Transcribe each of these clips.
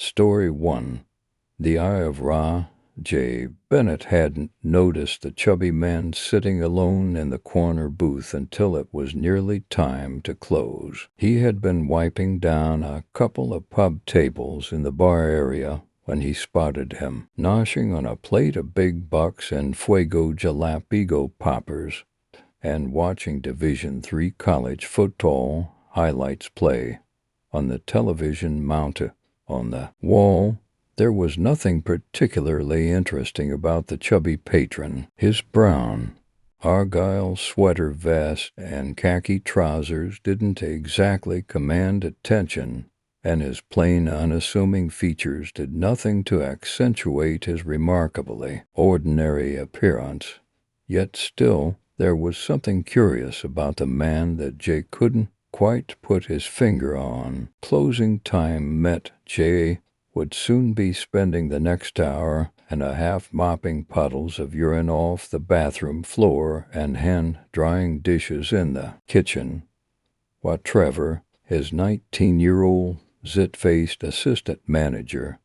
Story 1. The Eye of Ra. J. Bennett hadn't noticed the chubby man sitting alone in the corner booth until it was nearly time to close. He had been wiping down a couple of pub tables in the bar area when he spotted him, noshing on a plate of big bucks and Fuego Jalapeno poppers, and watching Division III college football highlights play on the television mounted on the wall. There was nothing particularly interesting about the chubby patron. His brown argyle sweater vest and khaki trousers didn't exactly command attention, and his plain, unassuming features did nothing to accentuate his remarkably ordinary appearance. Yet still, there was something curious about the man that Jay couldn't quite put his finger on. Closing time meant Jay would soon be spending the next hour and a half mopping puddles of urine off the bathroom floor and hand-drying dishes in the kitchen, while Trevor, his 19-year-old zit-faced assistant manager,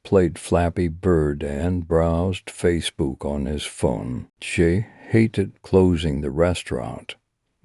played Flappy Bird and browsed Facebook on his phone. Jay hated closing the restaurant,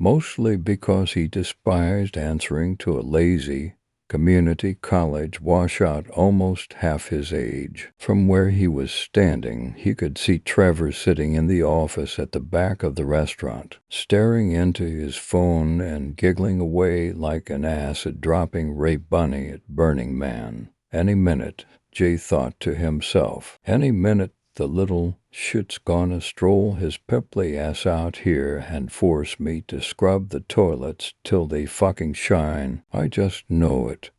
mostly because he despised answering to a lazy community college washout almost half his age. From where he was standing, he could see Trevor sitting in the office at the back of the restaurant, staring into his phone and giggling away like an acid-dropping Ray Bunny at Burning Man. Any minute, Jay thought to himself, any minute the little shit's gonna stroll his pimply ass out here and force me to scrub the toilets till they fucking shine. I just know it.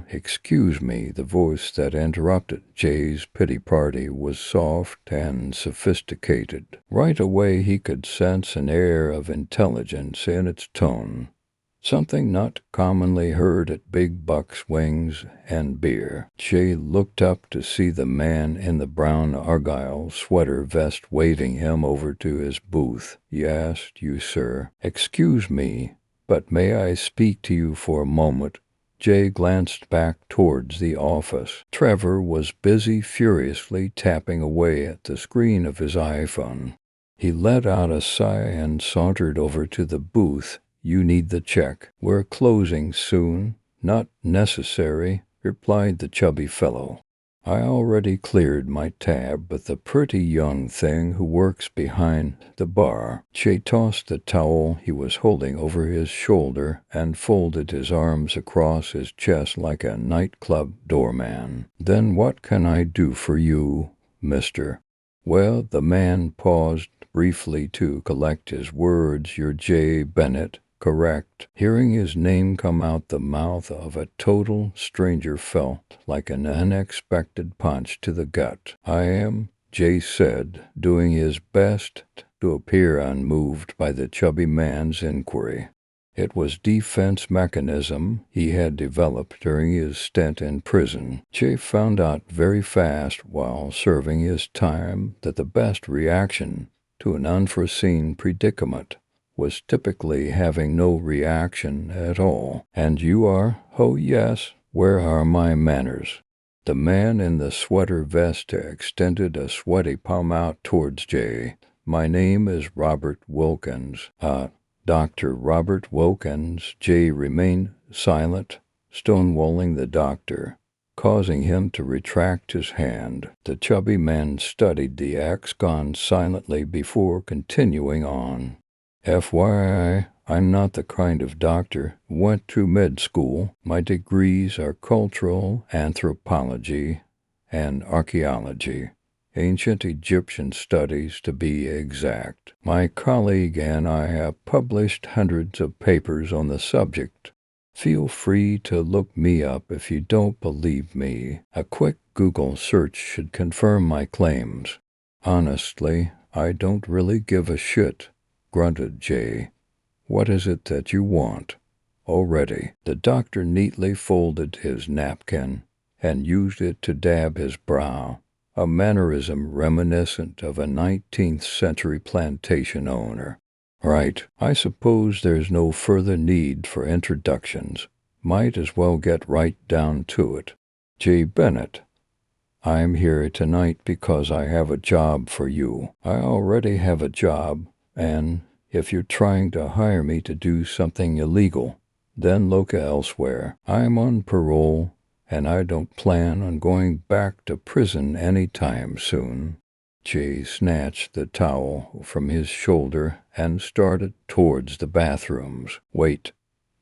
Excuse me. The voice that interrupted Jay's pity party was soft and sophisticated. Right away he could sense an air of intelligence in its tone, something not commonly heard at big bucks, wings, and beer. Jay looked up to see the man in the brown argyle sweater vest waving him over to his booth. Yes, you, sir. Excuse me, but may I speak to you for a moment? Jay glanced back towards the office. Trevor was busy furiously tapping away at the screen of his iPhone. He let out a sigh and sauntered over to the booth. You need the check. We're closing soon. Not necessary, replied the chubby fellow. I already cleared my tab with the pretty young thing who works behind the bar. Jay tossed the towel he was holding over his shoulder and folded his arms across his chest like a nightclub doorman. Then what can I do for you, mister? Well, the man paused briefly to collect his words. You're Jay Bennett, correct? Hearing his name come out the mouth of a total stranger felt like an unexpected punch to the gut. I am, Jay said, doing his best to appear unmoved by the chubby man's inquiry. It was defense mechanism he had developed during his stint in prison. Jay found out very fast while serving his time that the best reaction to an unforeseen predicament was typically having no reaction at all. And you are? Oh yes. Where are my manners? The man in the sweater vest extended a sweaty palm out towards Jay. My name is Robert Wilkins. Dr. Robert Wilkins. Jay remained silent, stonewalling the doctor, causing him to retract his hand. The chubby man studied the ex-con silently before continuing on. FYI, I'm not the kind of doctor who went to med school. My degrees are cultural anthropology and archaeology, ancient Egyptian studies to be exact. My colleague and I have published hundreds of papers on the subject. Feel free to look me up if you don't believe me. A quick Google search should confirm my claims. Honestly, I don't really give a shit, grunted Jay. What is it that you want? Already. The doctor neatly folded his napkin and used it to dab his brow, a mannerism reminiscent of a 19th century plantation owner. Right. I suppose there's no further need for introductions. Might as well get right down to it. J. Bennett, I'm here tonight because I have a job for you. I already have a job, and if you're trying to hire me to do something illegal, then look elsewhere. I'm on parole, and I don't plan on going back to prison any time soon. Jay snatched the towel from his shoulder and started towards the bathrooms. Wait,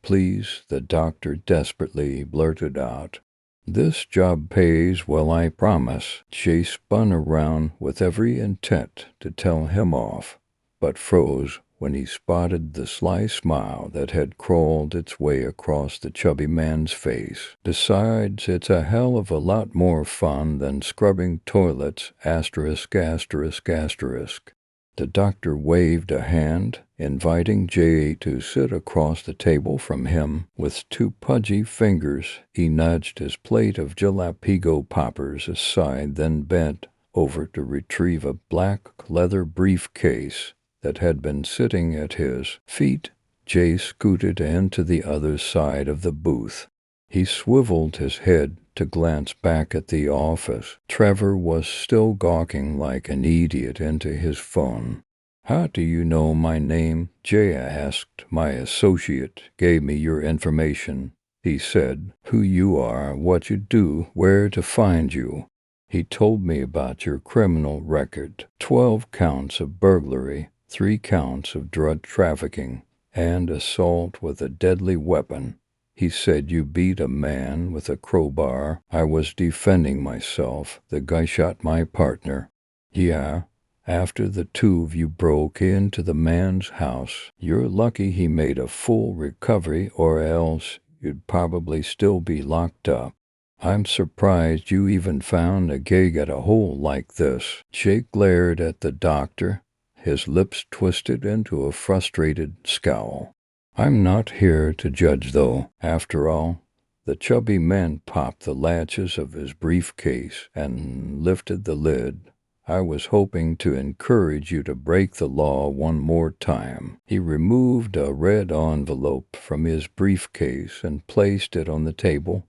please, the doctor desperately blurted out. This job pays well, I promise. Jay spun around with every intent to tell him off, but froze when he spotted the sly smile that had crawled its way across the chubby man's face. Besides, it's a hell of a lot more fun than scrubbing toilets, asterisk, asterisk, asterisk. The doctor waved a hand, inviting Jay to sit across the table from him. With two pudgy fingers, he nudged his plate of jalapeno poppers aside, then bent over to retrieve a black leather briefcase that had been sitting at his feet. Jay scooted into the other side of the booth. He swiveled his head to glance back at the office. Trevor was still gawking like an idiot into his phone. How do you know my name? Jay asked. My associate gave me your information. He said who you are, what you do, where to find you. He told me about your criminal record. 12 counts of burglary, 3 counts of drug trafficking, and assault with a deadly weapon. He said you beat a man with a crowbar. I was defending myself. The guy shot my partner. Yeah, after the two of you broke into the man's house. You're lucky he made a full recovery, or else you'd probably still be locked up. I'm surprised you even found a gig at a hole like this. Jake glared at the doctor, his lips twisted into a frustrated scowl. I'm not here to judge, though. After all, the chubby man popped the latches of his briefcase and lifted the lid. I was hoping to encourage you to break the law one more time. He removed a red envelope from his briefcase and placed it on the table,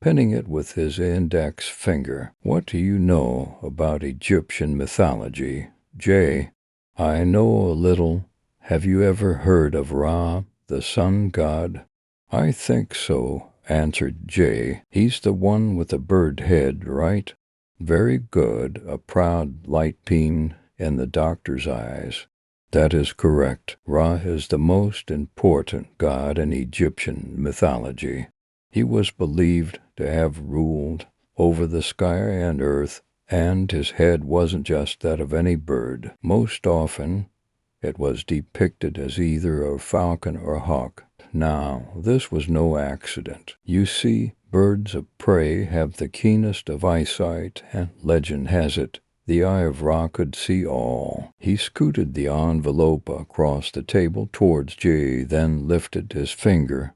pinning it with his index finger. What do you know about Egyptian mythology, Jay? I know a little. Have you ever heard of Ra, the sun god? I think so, answered Jay. He's the one with the bird head, right? Very good. A proud light beamed in the doctor's eyes. That is correct. Ra is the most important god in Egyptian mythology. He was believed to have ruled over the sky and earth, and his head wasn't just that of any bird. Most often, it was depicted as either a falcon or hawk. Now, this was no accident. You see, birds of prey have the keenest of eyesight, and legend has it, the eye of Ra could see all. He scooted the envelope across the table towards Jay, then lifted his finger,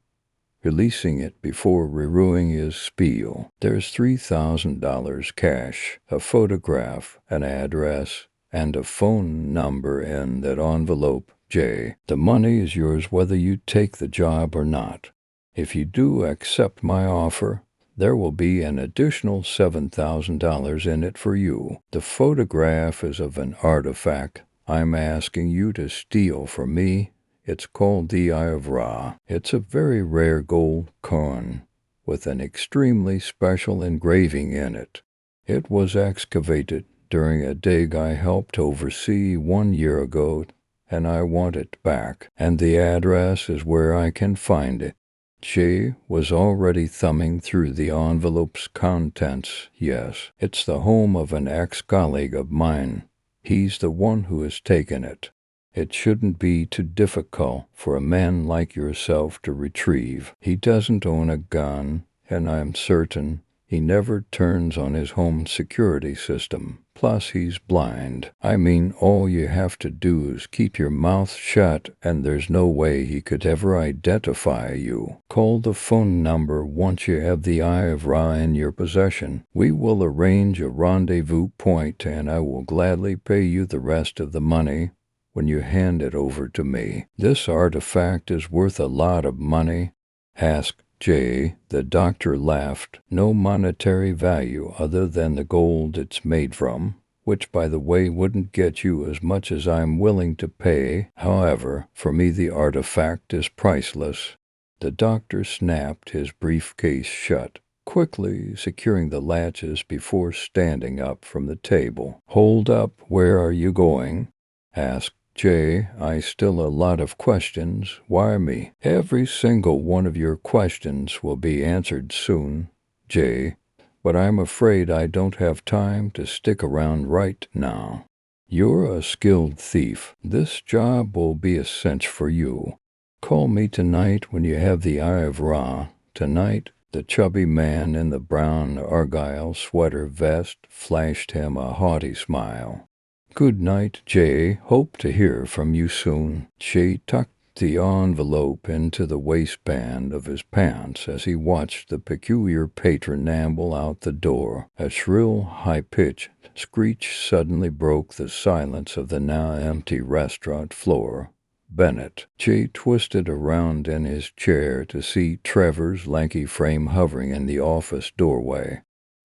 releasing it before reviewing his spiel. There's $3,000 cash, a photograph, an address, and a phone number in that envelope, Jay. The money is yours whether you take the job or not. If you do accept my offer, there will be an additional $7,000 in it for you. The photograph is of an artifact I'm asking you to steal for me. It's called the Eye of Ra. It's a very rare gold coin with an extremely special engraving in it. It was excavated during a dig I helped oversee 1 year ago, and I want it back, and the address is where I can find it. Jay was already thumbing through the envelope's contents. Yes, it's the home of an ex-colleague of mine. He's the one who has taken it. It shouldn't be too difficult for a man like yourself to retrieve. He doesn't own a gun, and I'm certain he never turns on his home security system. Plus, he's blind. I mean, all you have to do is keep your mouth shut, and there's no way he could ever identify you. Call the phone number once you have the Eye of Ra in your possession. We will arrange a rendezvous point, and I will gladly pay you the rest of the money when you hand it over to me. This artifact is worth a lot of money, asked Jay, the doctor laughed. No monetary value other than the gold it's made from, which, by the way, wouldn't get you as much as I'm willing to pay. However, for me the artifact is priceless. The doctor snapped his briefcase shut, quickly securing the latches before standing up from the table. "Hold up, where are you going?" asked Jay. "I still a lot of questions. Why me?" "Every single one of your questions will be answered soon, Jay, but I'm afraid I don't have time to stick around right now. You're a skilled thief. This job will be a cinch for you. Call me tonight when you have the Eye of Ra." Tonight, the chubby man in the brown argyle sweater vest flashed him a haughty smile. "Good night, Jay. Hope to hear from you soon." Jay tucked the envelope into the waistband of his pants as he watched the peculiar patron amble out the door. A shrill, high-pitched screech suddenly broke the silence of the now empty restaurant floor. Bennett. Jay twisted around in his chair to see Trevor's lanky frame hovering in the office doorway.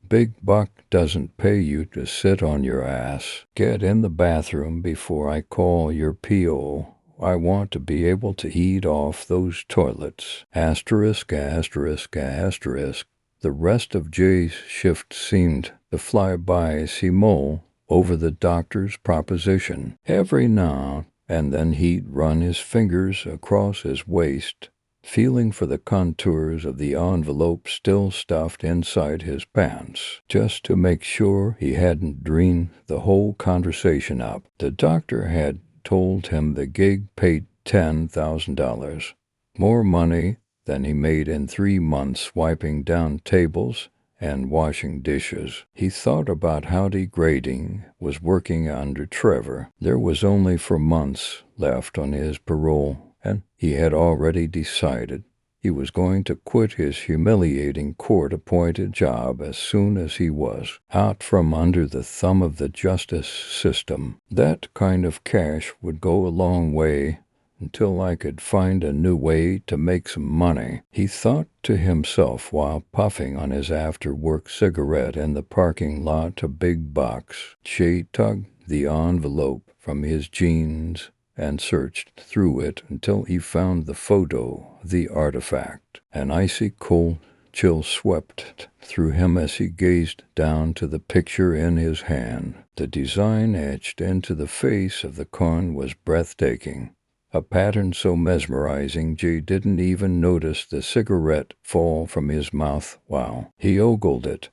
"Big Buck doesn't pay you to sit on your ass. Get in the bathroom before I call your P.O. I want to be able to eat off those toilets." Asterisk, asterisk, asterisk. The rest of Jay's shift seemed to fly by simul over the doctor's proposition. Every now and then he'd run his fingers across his waist, feeling for the contours of the envelope still stuffed inside his pants, just to make sure he hadn't dreamed the whole conversation up. The doctor had told him the gig paid $10,000, more money than he made in 3 months wiping down tables and washing dishes. He thought about how degrading was working under Trevor. There was only 4 months left on his parole, and he had already decided he was going to quit his humiliating court-appointed job as soon as he was out from under the thumb of the justice system. That kind of cash would go a long way until I could find a new way to make some money, he thought to himself while puffing on his after-work cigarette in the parking lot of Big Box. Jay tugged the envelope from his jeans and searched through it until he found the photo, the artifact. An icy cold chill swept through him as he gazed down to the picture in his hand. The design etched into the face of the coin was breathtaking, a pattern so mesmerizing Jay didn't even notice the cigarette fall from his mouth while he ogled it.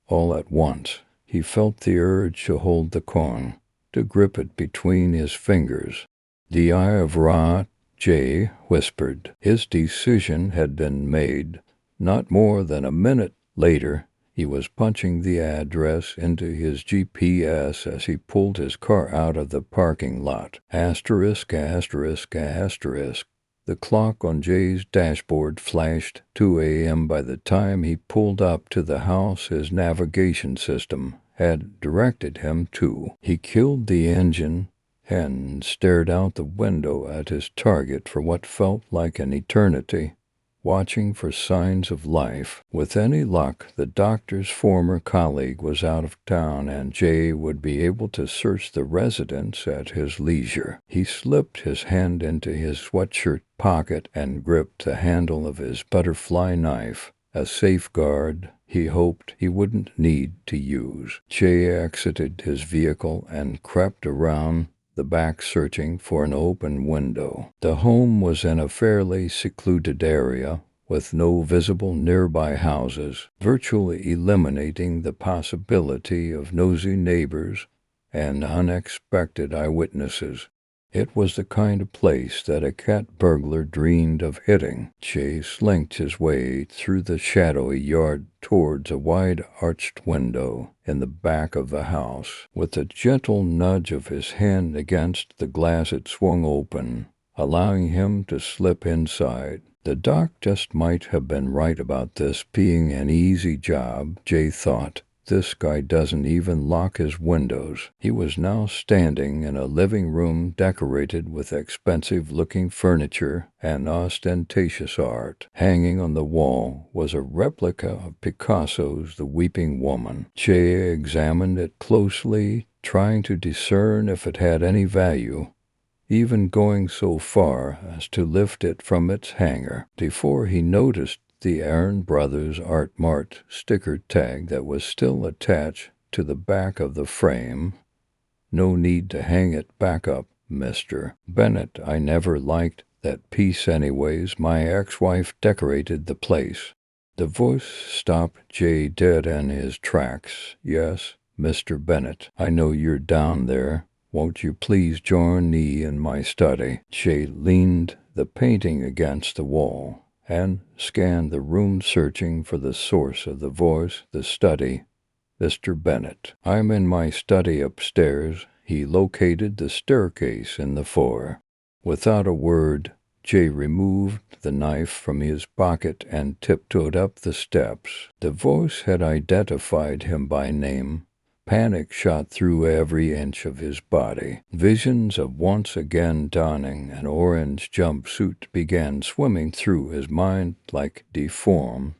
All at once, he felt the urge to hold the coin, to grip it between his fingers. "The Eye of Ra," Jay whispered. His decision had been made. Not more than a minute later, he was punching the address into his GPS as he pulled his car out of the parking lot. Asterisk, asterisk, asterisk. The clock on Jay's dashboard flashed 2 a.m. by the time he pulled up to the house his navigation system had directed him to. He killed the engine and stared out the window at his target for what felt like an eternity, watching for signs of life. With any luck, the doctor's former colleague was out of town and Jay would be able to search the residence at his leisure. He slipped his hand into his sweatshirt pocket and gripped the handle of his butterfly knife, a safeguard he hoped he wouldn't need to use. Jay exited his vehicle and crept around the back searching for an open window. The home was in a fairly secluded area with no visible nearby houses, virtually eliminating the possibility of nosy neighbors and unexpected eyewitnesses. It was the kind of place that a cat burglar dreamed of hitting. Jay slinked his way through the shadowy yard towards a wide-arched window in the back of the house. With a gentle nudge of his hand against the glass, it swung open, allowing him to slip inside. The doc just might have been right about this being an easy job, Jay thought. This guy doesn't even lock his windows." He was now standing in a living room decorated with expensive-looking furniture and ostentatious art. Hanging on the wall was a replica of Picasso's The Weeping Woman. Jay examined it closely, trying to discern if it had any value, even going so far as to lift it from its hanger, before he noticed the Aaron Brothers Art Mart sticker tag that was still attached to the back of the frame. "No need to hang it back up, Mr. Bennett. I never liked that piece anyways. My ex-wife decorated the place." The voice stopped Jay dead in his tracks. "Yes, Mr. Bennett, I know you're down there. Won't you please join me in my study?" Jay leaned the painting against the wall and scanned the room, searching for the source of the voice. "The study, Mr. Bennett. I'm in my study upstairs." He located the staircase in the floor. Without a word, Jay removed the knife from his pocket and tiptoed up the steps. The voice had identified him by name. Panic shot through every inch of his body. Visions of once again donning an orange jumpsuit began swimming through his mind like deformed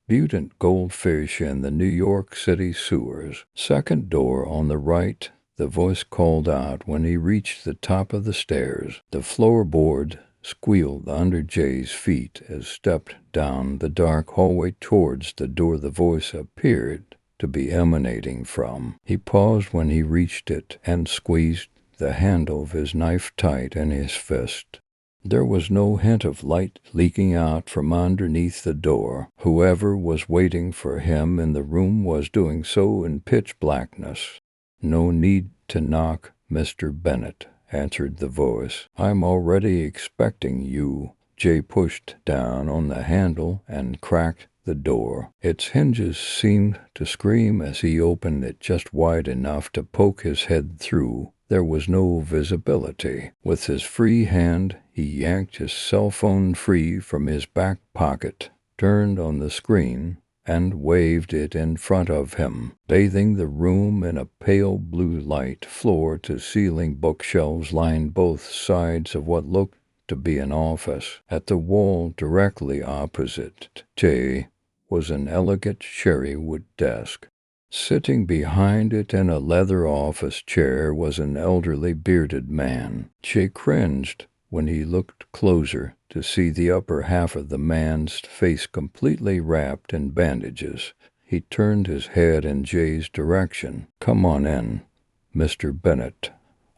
mutant goldfish in the New York City sewers. "Second door on the right," the voice called out when he reached the top of the stairs. The floorboard squealed under Jay's feet as stepped down the dark hallway towards the door the voice appeared to be emanating from. He paused when he reached it and squeezed the handle of his knife tight in his fist. There was no hint of light leaking out from underneath the door. Whoever was waiting for him in the room was doing so in pitch blackness. "No need to knock, Mr. Bennett," answered the voice. "I'm already expecting you." Jay pushed down on the handle and cracked the door. Its hinges seemed to scream as he opened it just wide enough to poke his head through. There was no visibility. With his free hand, he yanked his cell phone free from his back pocket, turned on the screen, and waved it in front of him, bathing the room in a pale blue light. Floor-to-ceiling bookshelves lined both sides of what looked to be an office. At the wall directly opposite Jay was an elegant cherrywood desk. Sitting behind it in a leather office chair was an elderly bearded man. Jay cringed when he looked closer to see the upper half of the man's face completely wrapped in bandages. He turned his head in Jay's direction. "Come on in, Mr. Bennett.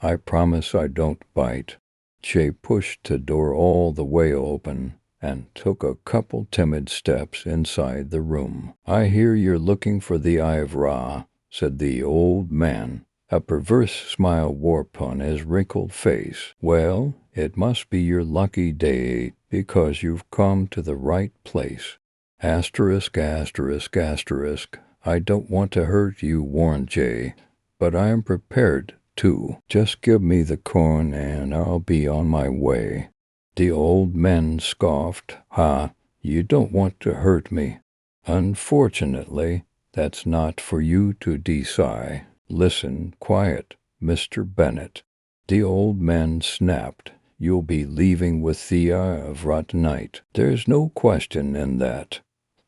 I promise I don't bite." Jay pushed the door all the way open and took a couple timid steps inside the room. "I hear you're looking for the Eye of Ra," said the old man. A perverse smile wore upon his wrinkled face. "Well, it must be your lucky day, because you've come to the right place. Asterisk, asterisk, asterisk. I don't want to hurt you," warned Jay, "but I am prepared to. Just give me the coin and I'll be on my way." The old man scoffed. "Ha, you don't want to hurt me. Unfortunately, that's not for you to decide. Listen, quiet, Mr. Bennett." The old man snapped. "You'll be leaving with the Eye of Ra tonight. There's no question in that.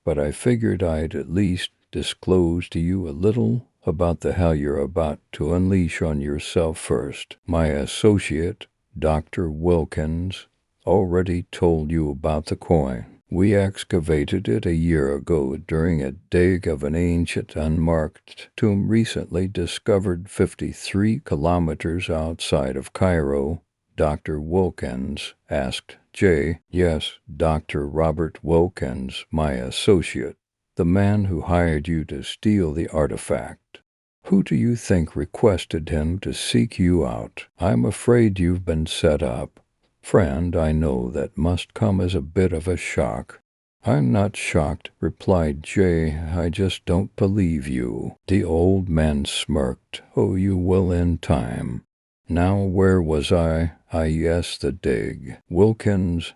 But I figured I'd at least disclose to you a little about the hell you're about to unleash on yourself first. My associate, Dr. Wilkins, already told you about the coin. We excavated it a year ago during a dig of an ancient unmarked tomb recently discovered 53 kilometers outside of Cairo." Dr. Wilkins asked Jay. "Yes, Dr. Robert Wilkins, my associate, the man who hired you to steal the artifact. Who do you think requested him to seek you out? I'm afraid you've been set up. Friend, I know that must come as a bit of a shock." "I'm not shocked," replied Jay. "I just don't believe you." The old man smirked. "Oh, you will in time. Now, where was I? Yes, the dig. Wilkins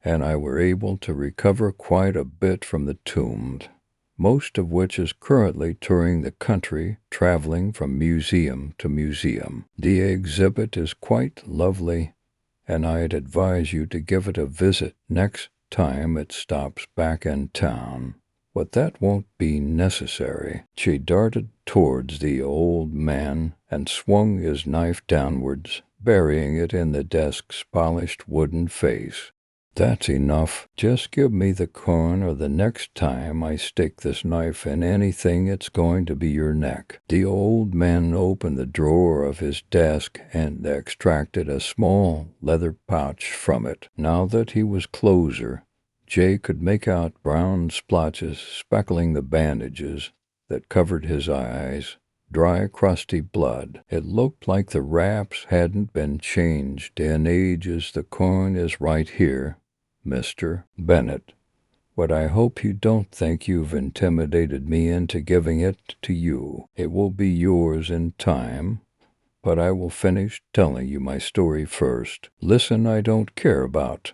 and I were able to recover quite a bit from the tomb. most of which is currently touring the country, traveling from museum to museum. The exhibit is quite lovely, and I'd advise you to give it a visit next time it stops back in town. But that won't be necessary. She darted towards the old man and swung his knife downwards, burying it in the desk's polished wooden face. That's enough. Just give me the coin, or the next time I stick this knife in anything, it's going to be your neck. The old man opened the drawer of his desk and extracted a small leather pouch from it. Now that he was closer, Jay could make out brown splotches speckling the bandages that covered his eyes. Dry, crusty blood. It looked like the wraps hadn't been changed in ages. The coin is right here, Mr. Bennett. But I hope you don't think you've intimidated me into giving it to you. It will be yours in time, but I will finish telling you my story first. Listen, I don't care about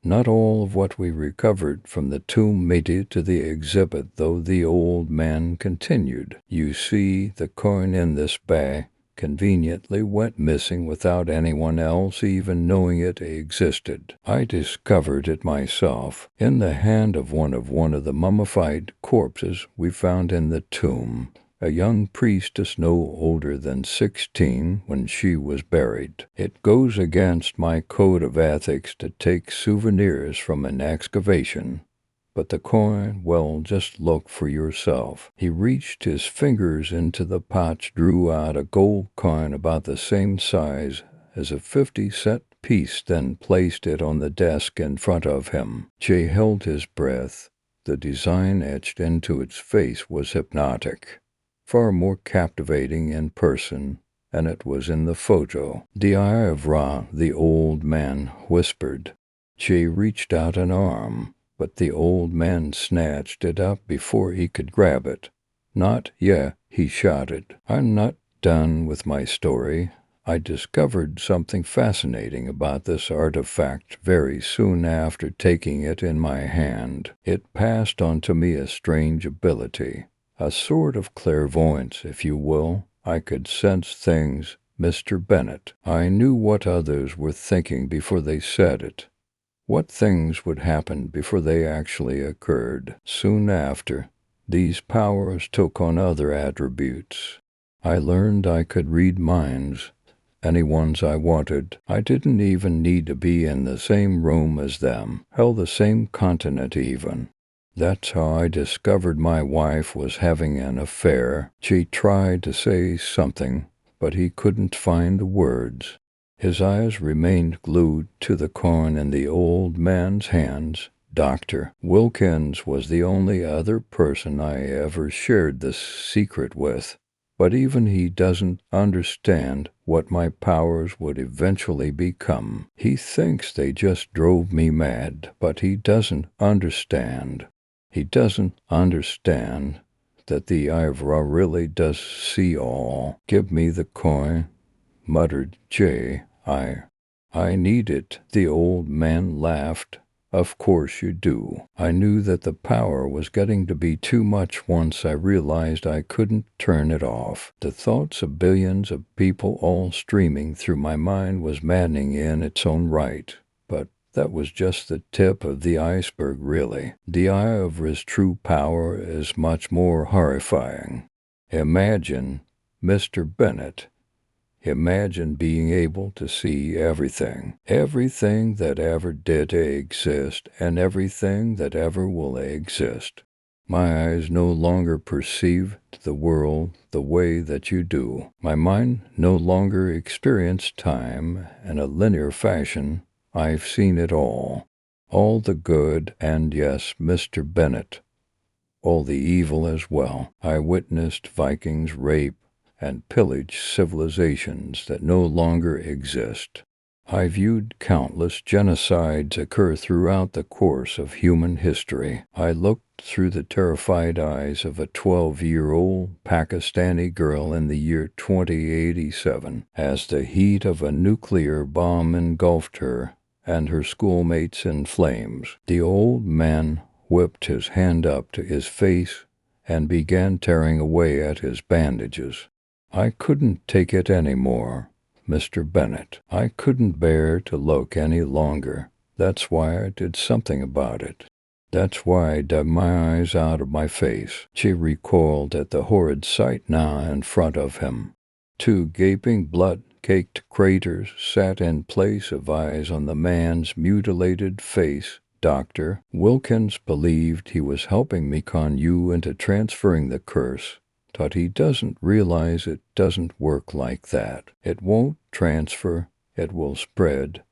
not all of what we recovered from the tomb made it to the exhibit, though the old man continued. You see, the coin in this bag conveniently went missing without anyone else even knowing it existed. I discovered it myself in the hand of one of the mummified corpses we found in the tomb. A young priestess no older than 16 when she was buried. It goes against my code of ethics to take souvenirs from an excavation. But the coin, well, just look for yourself. He reached his fingers into the pouch, drew out a gold coin about the same size as a 50-cent piece, then placed it on the desk in front of him. Jay held his breath. The design etched into its face was hypnotic, far more captivating in person, and it was in the photo. The Eye of Ra, the old man whispered. Jay reached out an arm, but the old man snatched it up before he could grab it. Not yet, he shouted. I'm not done with my story. I discovered something fascinating about this artifact very soon after taking it in my hand. It passed on to me a strange ability. A sort of clairvoyance, if you will. I could sense things, Mr. Bennett. I knew what others were thinking before they said it. What things would happen before they actually occurred. Soon after, these powers took on other attributes. I learned I could read minds, anyone's I wanted. I didn't even need to be in the same room as them, hell, the same continent even. That's how I discovered my wife was having an affair. She tried to say something, but he couldn't find the words. His eyes remained glued to the coin in the old man's hands. Dr. Wilkins was the only other person I ever shared this secret with, but even he doesn't understand what my powers would eventually become. He thinks they just drove me mad, but he doesn't understand. He doesn't understand that the Eye of Ra really does see all. Give me the coin, muttered Jay. I need it. The old man laughed. Of course you do. I knew that the power was getting to be too much once I realized I couldn't turn it off. The thoughts of billions of people all streaming through my mind was maddening in its own right. But that was just the tip of the iceberg, really. The Eye of Ra's true power is much more horrifying. Imagine, Mr. Bennett, imagine being able to see everything. Everything that ever did exist and everything that ever will exist. My eyes no longer perceive the world the way that you do. My mind no longer experienced time in a linear fashion. I've seen it all the good, and yes, Mr. Bennett, all the evil as well. I witnessed Vikings rape and pillage civilizations that no longer exist. I viewed countless genocides occur throughout the course of human history. I looked through the terrified eyes of a 12-year-old Pakistani girl in the year 2087 as the heat of a nuclear bomb engulfed her and her schoolmates in flames. The old man whipped his hand up to his face and began tearing away at his bandages. I couldn't take it any more, Mr. Bennett. I couldn't bear to look any longer. That's why I did something about it. That's why I dug my eyes out of my face. She recoiled at the horrid sight now in front of him. 2 gaping, blood-caked craters sat in place of eyes on the man's mutilated face. Dr. Wilkins believed he was helping me con you into transferring the curse, but he doesn't realize it doesn't work like that. It won't transfer, it will spread.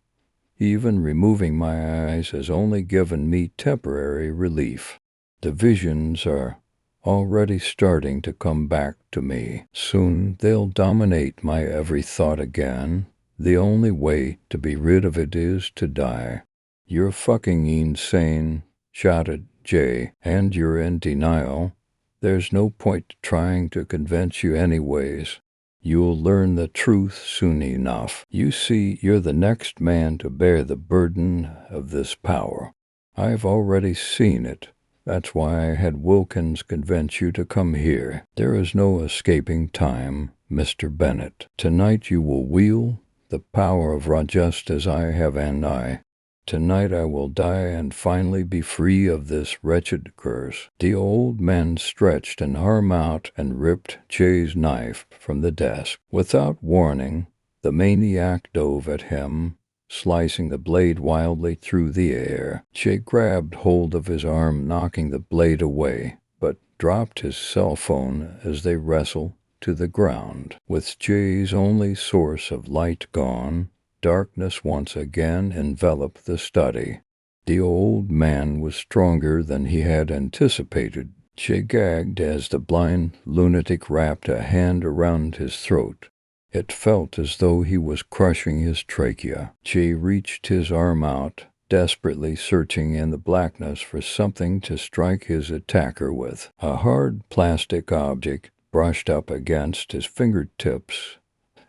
Even removing my eyes has only given me temporary relief. The visions are already starting to come back to me. Soon they'll dominate my every thought again. The only way to be rid of it is to die. You're fucking insane, shouted Jay, and you're in denial. There's no point trying to convince you anyways. You'll learn the truth soon enough. You see, you're the next man to bear the burden of this power. I've already seen it. That's why I had Wilkins convince you to come here. There is no escaping time, Mr. Bennett. Tonight you will wield the power of Ra just as I have and I. Tonight I will die and finally be free of this wretched curse. The old man stretched an arm out and ripped Jay's knife from the desk. Without warning, the maniac dove at him, slicing the blade wildly through the air. Jay grabbed hold of his arm, knocking the blade away, but dropped his cell phone as they wrestled to the ground. With Jay's only source of light gone, darkness once again enveloped the study. The old man was stronger than he had anticipated. Jay gagged as the blind lunatic wrapped a hand around his throat. It felt as though he was crushing his trachea. Jay reached his arm out, desperately searching in the blackness for something to strike his attacker with. A hard plastic object brushed up against his fingertips,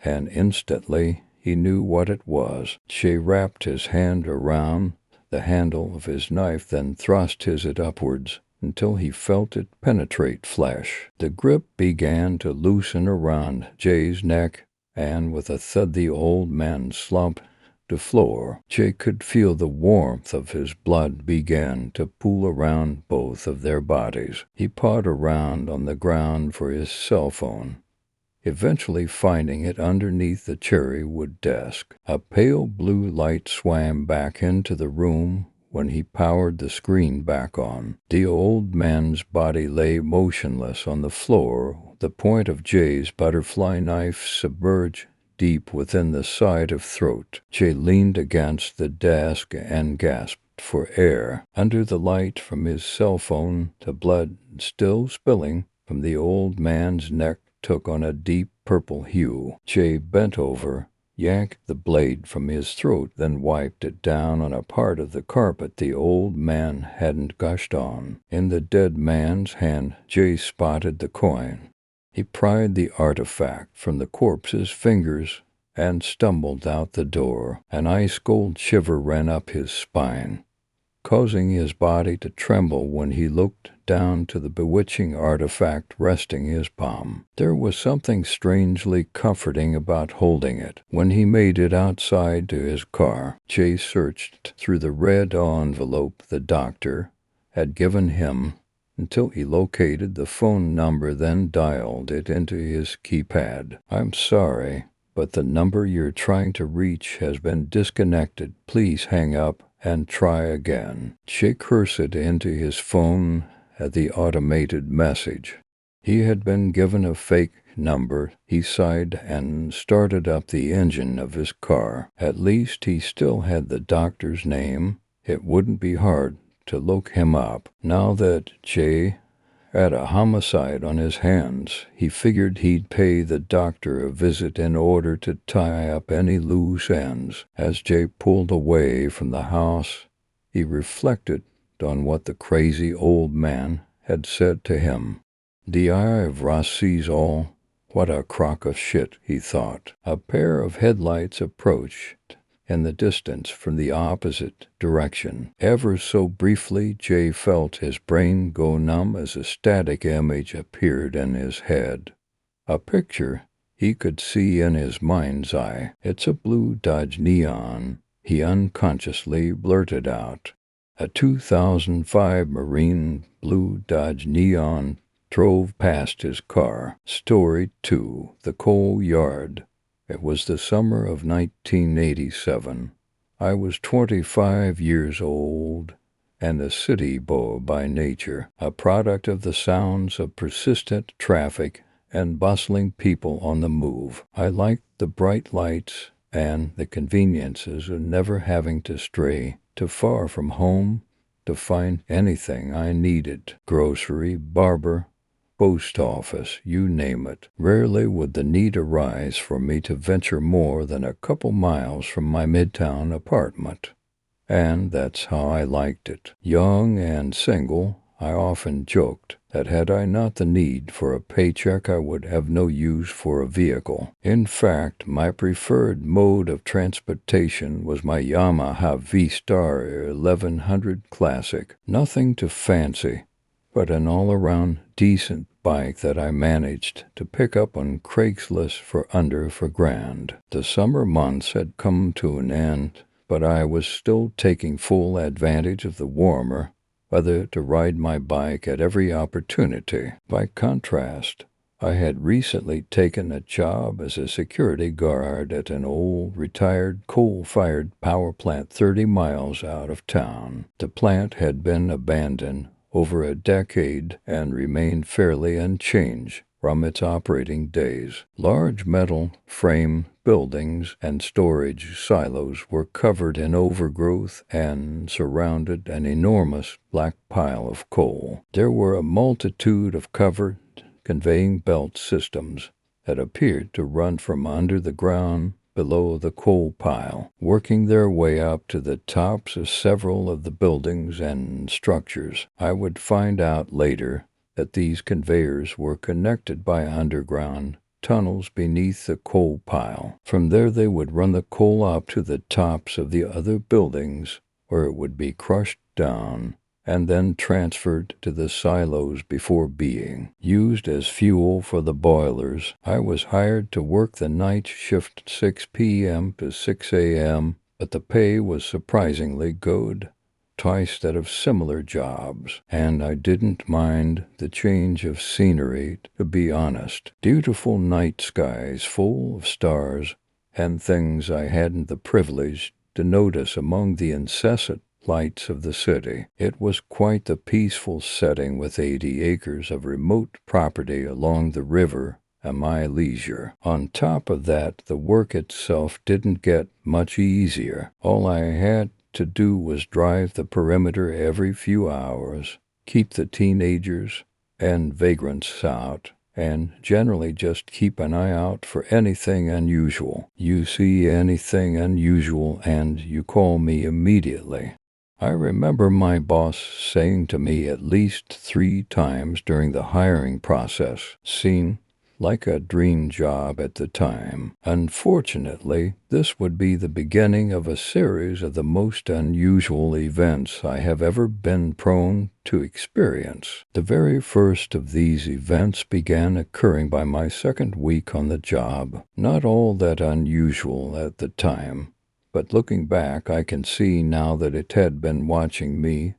and instantly he knew what it was. Jay wrapped his hand around the handle of his knife, then thrust his it upwards until he felt it penetrate flesh. The grip began to loosen around Jay's neck, and with a thud the old man slumped to floor. Jay could feel the warmth of his blood begin to pool around both of their bodies. He pawed around on the ground for his cell phone, eventually finding it underneath the cherry-wood desk. A pale blue light swam back into the room when he powered the screen back on. The old man's body lay motionless on the floor, the point of Jay's butterfly knife submerged deep within the side of throat. Jay leaned against the desk and gasped for air. Under the light from his cell phone, the blood still spilling from the old man's neck took on a deep purple hue. Jay bent over, yanked the blade from his throat, then wiped it down on a part of the carpet the old man hadn't gushed on. In the dead man's hand, Jay spotted the coin. He pried the artifact from the corpse's fingers and stumbled out the door. An ice-cold shiver ran up his spine, causing his body to tremble when he looked down to the bewitching artifact resting his palm. There was something strangely comforting about holding it. When he made it outside to his car, Jay searched through the red envelope the doctor had given him until he located the phone number, then dialed it into his keypad. "I'm sorry, but the number you're trying to reach has been disconnected. Please hang up and try again." Jay cursed into his phone at the automated message. He had been given a fake number. He sighed and started up the engine of his car. At least he still had the doctor's name. It wouldn't be hard to look him up. Now that Jay had a homicide on his hands, he figured he'd pay the doctor a visit in order to tie up any loose ends. As Jay pulled away from the house, he reflected on what the crazy old man had said to him. The eye of Ra sees all. What a crock of shit, he thought. A pair of headlights approached, in the distance from the opposite direction. Ever so briefly, Jay felt his brain go numb as a static image appeared in his head. A picture he could see in his mind's eye. "It's a blue Dodge Neon," he unconsciously blurted out. A 2005 Marine blue Dodge Neon drove past his car. Story 2. The Coal Yard. It was the summer of 1987. I was 25 years old and a city boy by nature, a product of the sounds of persistent traffic and bustling people on the move. I liked the bright lights and the conveniences of never having to stray too far from home to find anything I needed. Grocery, barber, post office, you name it. Rarely would the need arise for me to venture more than a couple miles from my midtown apartment. And that's how I liked it. Young and single, I often joked that had I not the need for a paycheck, I would have no use for a vehicle. In fact, my preferred mode of transportation was my Yamaha V-Star 1100 Classic. Nothing too fancy, but an all-around decent bike that I managed to pick up on Craigslist for under $4,000. The summer months had come to an end, but I was still taking full advantage of the warmer weather to ride my bike at every opportunity. By contrast, I had recently taken a job as a security guard at an old retired coal-fired power plant 30 miles out of town. The plant had been abandoned over a decade and remained fairly unchanged from its operating days. Large metal frame buildings and storage silos were covered in overgrowth and surrounded an enormous black pile of coal. There were a multitude of covered conveying belt systems that appeared to run from under the ground below the coal pile, working their way up to the tops of several of the buildings and structures. I would find out later that these conveyors were connected by underground tunnels beneath the coal pile. From there they would run the coal up to the tops of the other buildings, where it would be crushed down and then transferred to the silos before being used as fuel for the boilers. I was hired to work the night shift 6 p.m. to 6 a.m., but the pay was surprisingly good, twice that of similar jobs, and I didn't mind the change of scenery, to be honest. Beautiful night skies full of stars and things I hadn't the privilege to notice among the incessant lights of the city. It was quite the peaceful setting with 80 acres of remote property along the river at my leisure. On top of that, the work itself didn't get much easier. All I had to do was drive the perimeter every few hours, keep the teenagers and vagrants out, and generally just keep an eye out for anything unusual. You see anything unusual and you call me immediately. I remember my boss saying to me at least 3 times during the hiring process, "Seemed like a dream job at the time." Unfortunately, this would be the beginning of a series of the most unusual events I have ever been prone to experience. The very first of these events began occurring by my second week on the job. Not all that unusual at the time, but looking back, I can see now that it had been watching me,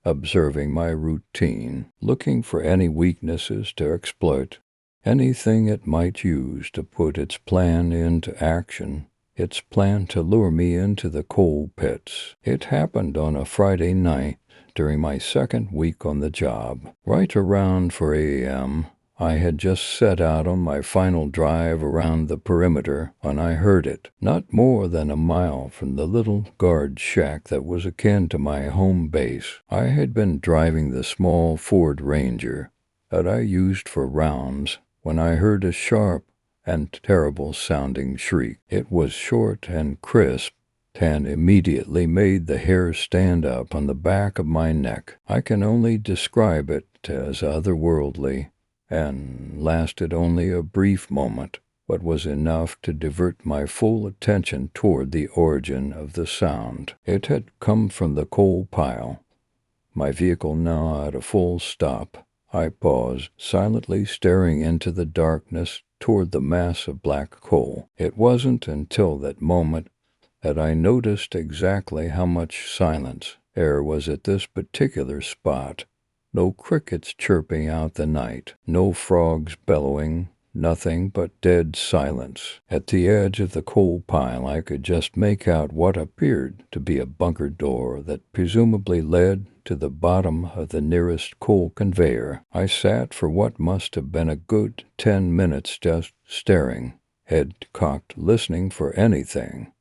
observing my routine, looking for any weaknesses to exploit, anything it might use to put its plan into action, its plan to lure me into the coal pits. It happened on a Friday night during my second week on the job. Right around 4 a.m., I had just set out on my final drive around the perimeter when I heard it, not more than a mile from the little guard shack that was akin to my home base. I had been driving the small Ford Ranger that I used for rounds when I heard a sharp and terrible-sounding shriek. It was short and crisp, and immediately made the hair stand up on the back of my neck. I can only describe it as otherworldly, and lasted only a brief moment. but was enough to divert my full attention toward the origin of the sound. It had come from the coal pile. My vehicle now at a full stop, I paused, silently staring into the darkness toward the mass of black coal. It wasn't until that moment that I noticed exactly how much silence there was at this particular spot. No crickets chirping out the night, no frogs bellowing, nothing but dead silence. At the edge of the coal pile I could just make out what appeared to be a bunker door that presumably led to the bottom of the nearest coal conveyor. I sat for what must have been a good 10 minutes just staring, head cocked, listening for anything,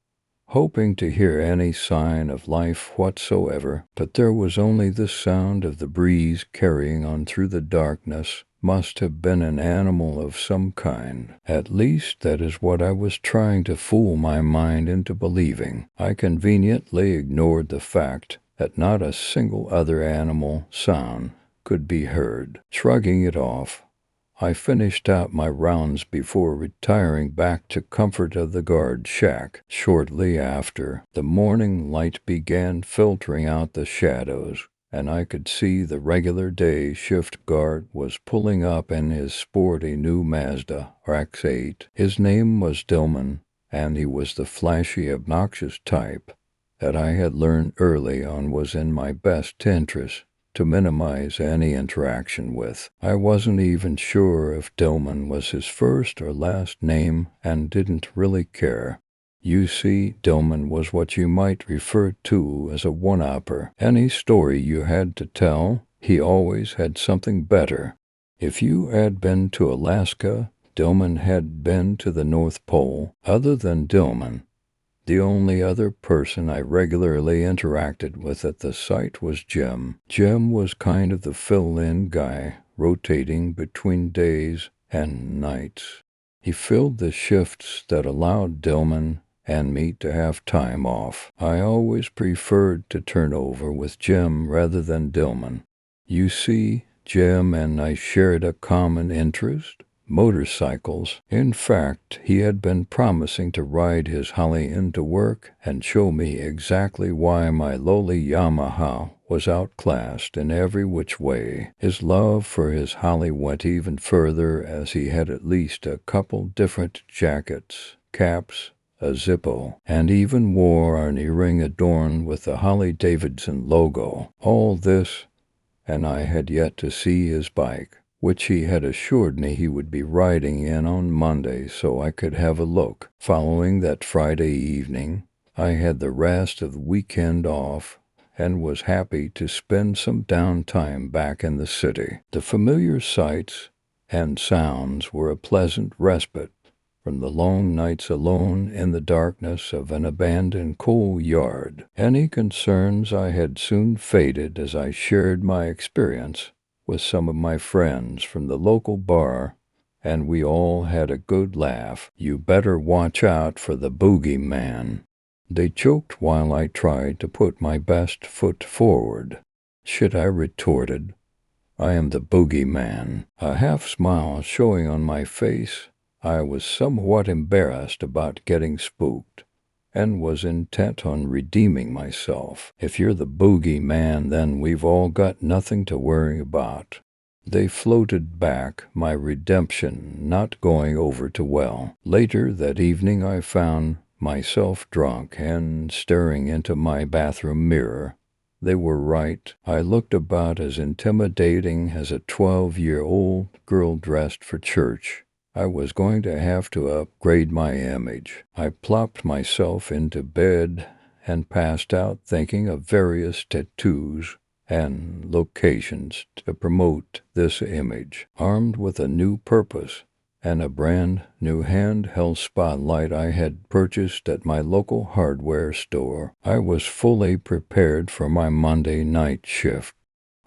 hoping to hear any sign of life whatsoever, but there was only the sound of the breeze carrying on through the darkness. Must have been an animal of some kind. At least that is what I was trying to fool my mind into believing. I conveniently ignored the fact that not a single other animal sound could be heard. Shrugging it off, I finished out my rounds before retiring back to comfort of the guard shack. Shortly after, the morning light began filtering out the shadows, and I could see the regular day shift guard was pulling up in his sporty new Mazda RX-8. His name was Dillman, and he was the flashy, obnoxious type that I had learned early on was in my best interest to minimize any interaction with. I wasn't even sure if Dillman was his first or last name and didn't really care. You see, Dillman was what you might refer to as a one-upper. Any story you had to tell, he always had something better. If you had been to Alaska, Dillman had been to the North Pole. Other than Dillman, the only other person I regularly interacted with at the site was Jim. Jim was kind of the fill-in guy, rotating between days and nights. He filled the shifts that allowed Dillman and me to have time off. I always preferred to turn over with Jim rather than Dillman. You see, Jim and I shared a common interest: motorcycles. In fact, he had been promising to ride his Holly into work and show me exactly why my lowly Yamaha was outclassed in every which way. His love for his Holly went even further, as he had at least a couple different jackets, caps, a Zippo, and even wore an earring adorned with the Harley-Davidson logo. All this, and I had yet to see his bike, which he had assured me he would be riding in on Monday so I could have a look. Following that Friday evening, I had the rest of the weekend off and was happy to spend some downtime back in the city. The familiar sights and sounds were a pleasant respite from the long nights alone in the darkness of an abandoned coal yard. Any concerns I had soon faded as I shared my experience with some of my friends from the local bar, and we all had a good laugh. "You better watch out for the boogeyman," they joked while I tried to put my best foot forward. "Shit," I retorted. "I am the boogeyman." A half smile showing on my face, I was somewhat embarrassed about getting spooked, and was intent on redeeming myself. "If you're the boogeyman, then we've all got nothing to worry about." They floated back, my redemption not going over too well. Later that evening I found myself drunk and staring into my bathroom mirror. They were right. I looked about as intimidating as a 12-year-old girl dressed for church. I was going to have to upgrade my image. I plopped myself into bed and passed out, thinking of various tattoos and locations to promote this image. Armed with a new purpose and a brand new handheld spotlight I had purchased at my local hardware store, I was fully prepared for my Monday night shift.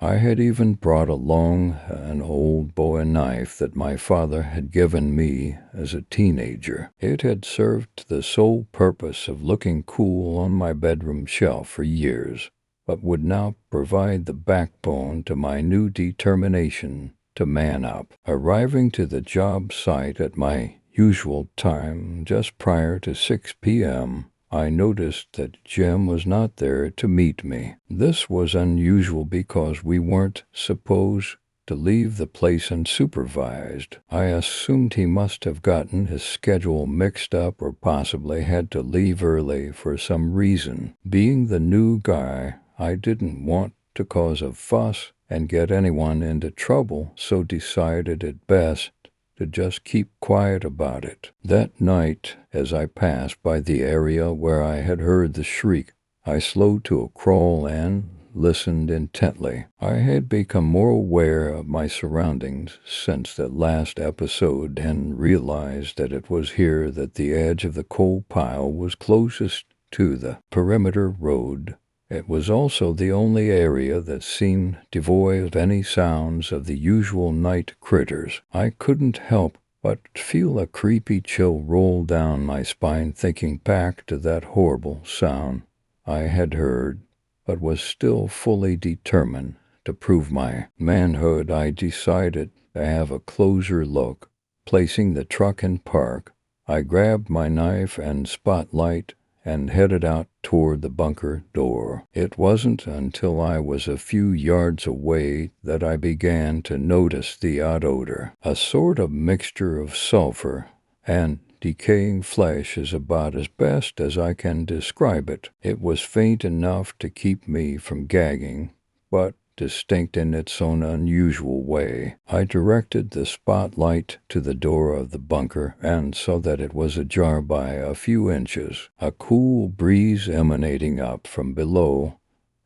I had even brought along an old bowie knife that my father had given me as a teenager. It had served the sole purpose of looking cool on my bedroom shelf for years, but would now provide the backbone to my new determination to man up. Arriving to the job site at my usual time, just prior to 6 p.m., I noticed that Jim was not there to meet me. This was unusual because we weren't supposed to leave the place unsupervised. I assumed he must have gotten his schedule mixed up or possibly had to leave early for some reason. Being the new guy, I didn't want to cause a fuss and get anyone into trouble, so decided it best to just keep quiet about it. That night, as I passed by the area where I had heard the shriek, I slowed to a crawl and listened intently. I had become more aware of my surroundings since that last episode and realized that it was here that the edge of the coal pile was closest to the perimeter road. It was also the only area that seemed devoid of any sounds of the usual night critters. I couldn't help but feel a creepy chill roll down my spine thinking back to that horrible sound I had heard, but was still fully determined to prove my manhood. I decided to have a closer look. Placing the truck in park, I grabbed my knife and spotlight and headed out toward the bunker door. It wasn't until I was a few yards away that I began to notice the odd odor. A sort of mixture of sulfur and decaying flesh is about as best as I can describe it. It was faint enough to keep me from gagging, but distinct in its own unusual way. I directed the spotlight to the door of the bunker and saw that it was ajar by a few inches. A cool breeze emanating up from below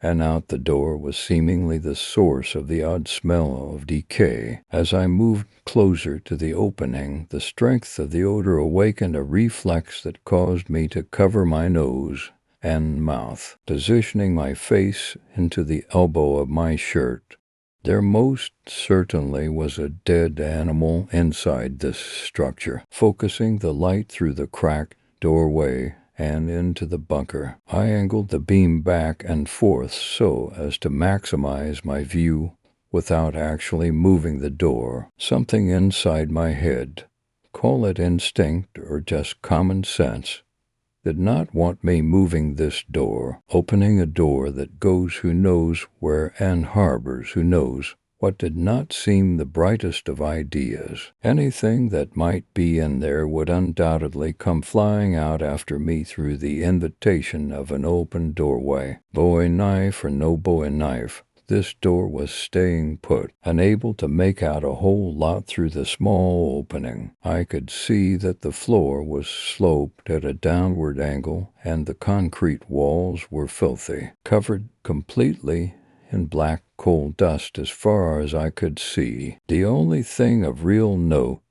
and out the door was seemingly the source of the odd smell of decay. As I moved closer to the opening, the strength of the odor awakened a reflex that caused me to cover my nose and mouth, positioning my face into the elbow of my shirt. There most certainly was a dead animal inside this structure. Focusing the light through the cracked doorway and into the bunker, I angled the beam back and forth so as to maximize my view without actually moving the door. Something inside my head, call it instinct or just common sense, did not want me moving this door, opening a door that goes who knows where and harbors who knows what. Did not seem the brightest of ideas. Anything that might be in there would undoubtedly come flying out after me through the invitation of an open doorway. Bowie knife or no Bowie knife, this door was staying put, unable to make out a whole lot through the small opening. I could see that the floor was sloped at a downward angle and the concrete walls were filthy, covered completely in black coal dust as far as I could see. The only thing of real note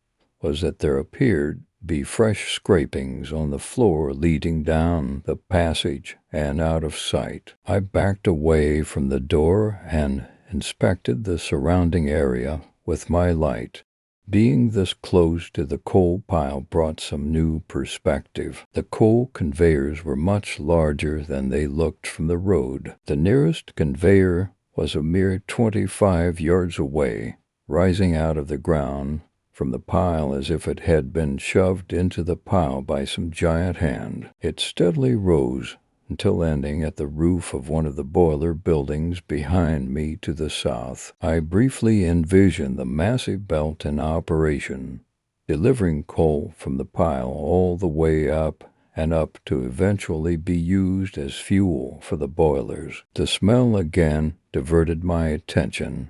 was that there appeared be fresh scrapings on the floor leading down the passage and out of sight. I backed away from the door and inspected the surrounding area with my light. Being this close to the coal pile brought some new perspective. The coal conveyors were much larger than they looked from the road. The nearest conveyor was a mere 25 yards away, rising out of the ground from the pile as if it had been shoved into the pile by some giant hand. It steadily rose until ending at the roof of one of the boiler buildings behind me to the south. I briefly envisioned the massive belt in operation, delivering coal from the pile all the way up and up to eventually be used as fuel for the boilers. The smell again diverted my attention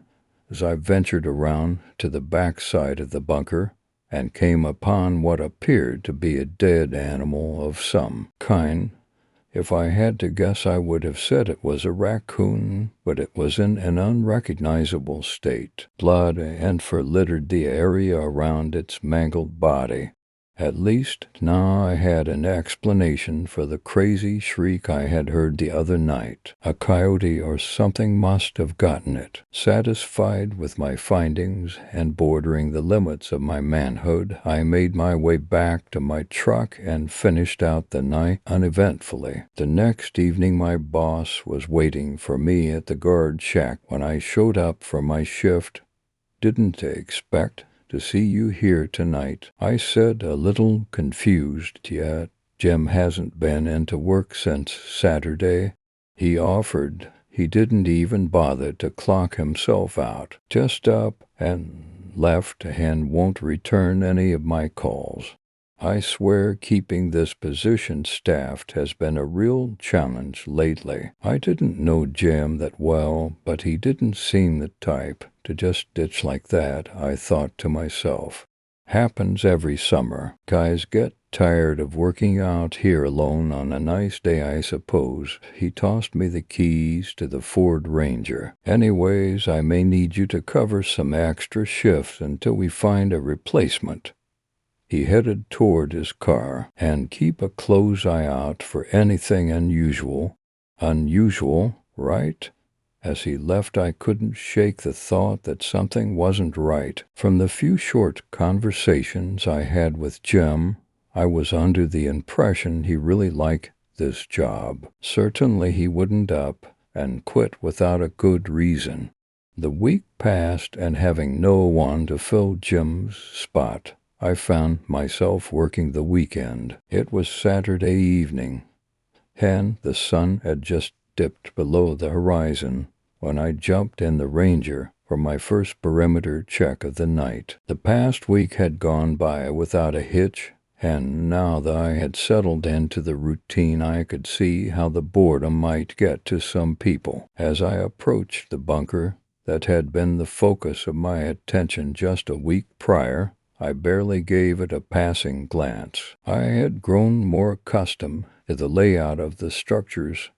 as I ventured around to the back side of the bunker and came upon what appeared to be a dead animal of some kind. If I had to guess, I would have said it was a raccoon, but it was in an unrecognizable state. Blood and fur littered the area around its mangled body. At least now I had an explanation for the crazy shriek I had heard the other night. A coyote or something must have gotten it. Satisfied with my findings and bordering the limits of my manhood, I made my way back to my truck and finished out the night uneventfully. The next evening my boss was waiting for me at the guard shack. When I showed up for my shift, didn't expect to see you here tonight," I said, a little confused. "Yet Jim hasn't been into work since Saturday," he offered. "He didn't even bother to clock himself out. Just up and left and won't return any of my calls. I swear keeping this position staffed has been a real challenge lately." I didn't know Jim that well, but he didn't seem the type to just ditch like that, I thought to myself. Happens every summer. Guys get tired of working out here alone on a nice day, I suppose. He tossed me the keys to the Ford Ranger. "Anyways, I may need you to cover some extra shifts until we find a replacement." He headed toward his car. "And keep a close eye out for anything unusual." Unusual, right? As he left, I couldn't shake the thought that something wasn't right. From the few short conversations I had with Jim, I was under the impression he really liked this job. Certainly he wouldn't up and quit without a good reason. The week passed, and having no one to fill Jim's spot, I found myself working the weekend. It was Saturday evening, and the sun had just dipped below the horizon when I jumped in the Ranger for my first perimeter check of the night. The past week had gone by without a hitch, and now that I had settled into the routine, I could see how the boredom might get to some people. As I approached the bunker that had been the focus of my attention just a week prior, I barely gave it a passing glance. I had grown more accustomed to the layout of the structures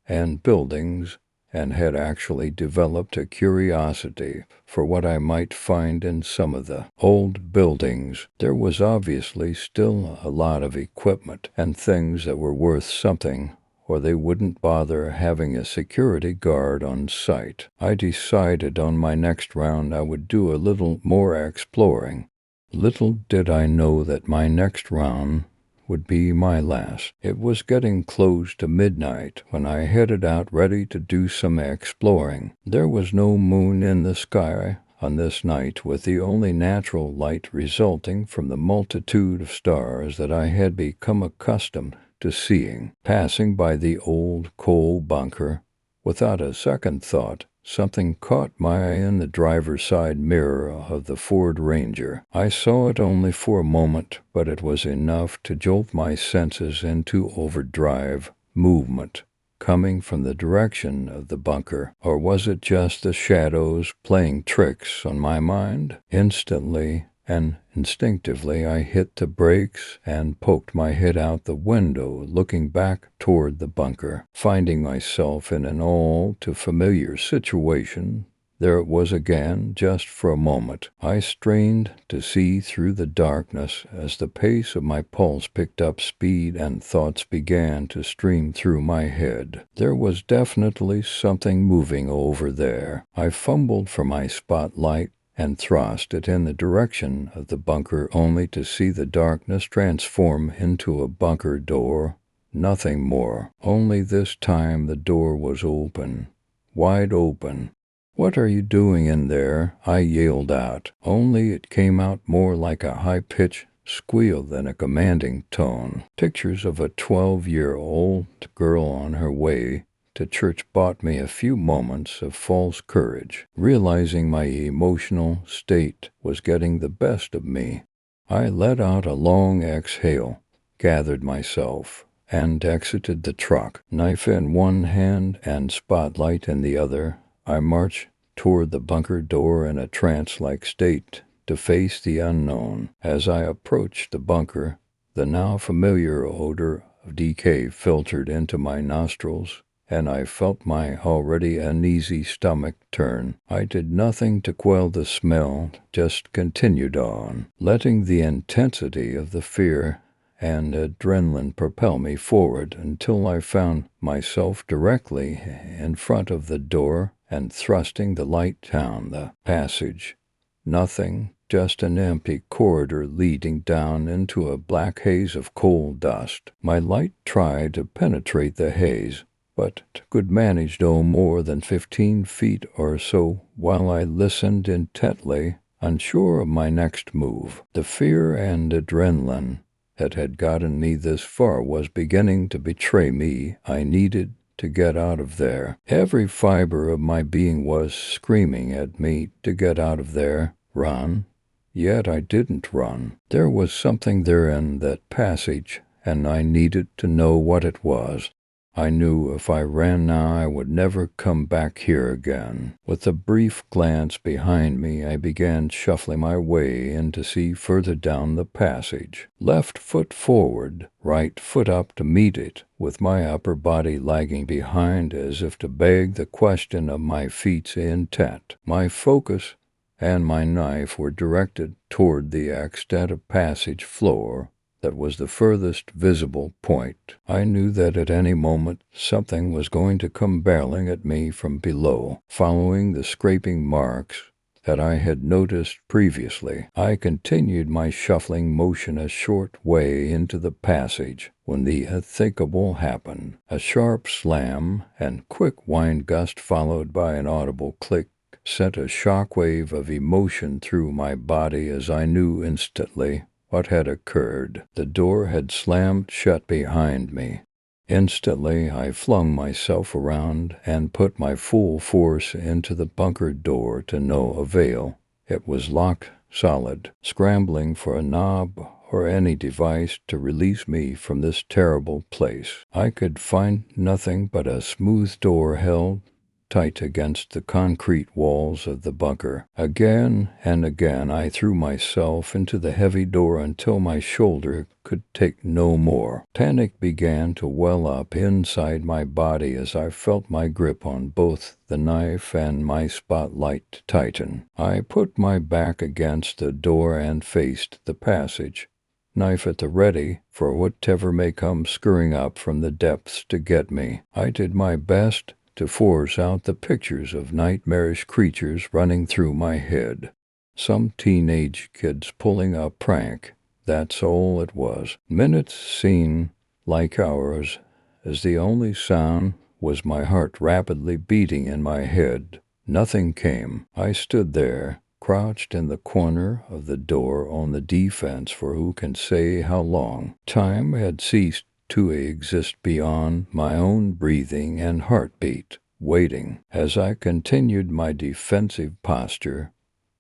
and buildings, and had actually developed a curiosity for what I might find in some of the old buildings. There was obviously still a lot of equipment and things that were worth something, or they wouldn't bother having a security guard on site. I decided on my next round I would do a little more exploring. Little did I know that my next round would be my last. It was getting close to midnight when I headed out ready to do some exploring. There was no moon in the sky on this night, with the only natural light resulting from the multitude of stars that I had become accustomed to seeing. Passing by the old coal bunker, without a second thought, something caught my eye in the driver's side mirror of the Ford Ranger. I saw it only for a moment, but it was enough to jolt my senses into overdrive movement, coming from the direction of the bunker. Or was it just the shadows playing tricks on my mind? Instantly and instinctively I hit the brakes and poked my head out the window, looking back toward the bunker. Finding myself in an all too familiar situation, there it was again, just for a moment. I strained to see through the darkness as the pace of my pulse picked up speed and thoughts began to stream through my head. There was definitely something moving over there. I fumbled for my spotlight and thrust it in the direction of the bunker, only to see the darkness transform into a bunker door. Nothing more. Only this time the door was open. Wide open. "What are you doing in there?" I yelled out, only it came out more like a high-pitched squeal than a commanding tone. Pictures of a 12-year-old girl on her way to church bought me a few moments of false courage. Realizing my emotional state was getting the best of me, I let out a long exhale, gathered myself, and exited the truck. Knife in one hand and spotlight in the other, I marched toward the bunker door in a trance-like state to face the unknown. As I approached the bunker, the now familiar odor of decay filtered into my nostrils, and I felt my already uneasy stomach turn. I did nothing to quell the smell, just continued on, letting the intensity of the fear and adrenaline propel me forward until I found myself directly in front of the door and thrusting the light down the passage. Nothing, just an empty corridor leading down into a black haze of coal dust. My light tried to penetrate the haze, but could manage no more than 15 feet or so while I listened intently unsure of my next move. The fear and adrenaline that had gotten me this far was beginning to betray me. I needed to get out of there. Every fiber of my being was screaming at me to get out of there, run. Yet I didn't run. There was something there in that passage, and I needed to know what it was. I knew if I ran now I would never come back here again. With a brief glance behind me, I began shuffling my way in to see further down the passage. Left foot forward, right foot up to meet it, with my upper body lagging behind as if to beg the question of my feet's intent. My focus and my knife were directed toward the extent of passage floor that was the furthest visible point. I knew that at any moment something was going to come barreling at me from below, following the scraping marks that I had noticed previously. I continued my shuffling motion a short way into the passage when the unthinkable happened. A sharp slam and quick wind gust followed by an audible click sent a shock wave of emotion through my body as I knew instantly what had occurred. The door had slammed shut behind me. Instantly, I flung myself around and put my full force into the bunker door to no avail. It was locked solid. Scrambling for a knob or any device to release me from this terrible place, I could find nothing but a smooth door held tight against the concrete walls of the bunker. Again and again I threw myself into the heavy door until my shoulder could take no more. Panic began to well up inside my body as I felt my grip on both the knife and my spotlight tighten. I put my back against the door and faced the passage, knife at the ready for whatever may come scurrying up from the depths to get me. I did my best to force out the pictures of nightmarish creatures running through my head. Some teenage kids pulling a prank, that's all it was. Minutes seemed like hours, as the only sound was my heart rapidly beating in my head. Nothing came. I stood there, crouched in the corner of the door on the defense for who can say how long. Time had ceased to exist beyond my own breathing and heartbeat, waiting. As I continued my defensive posture,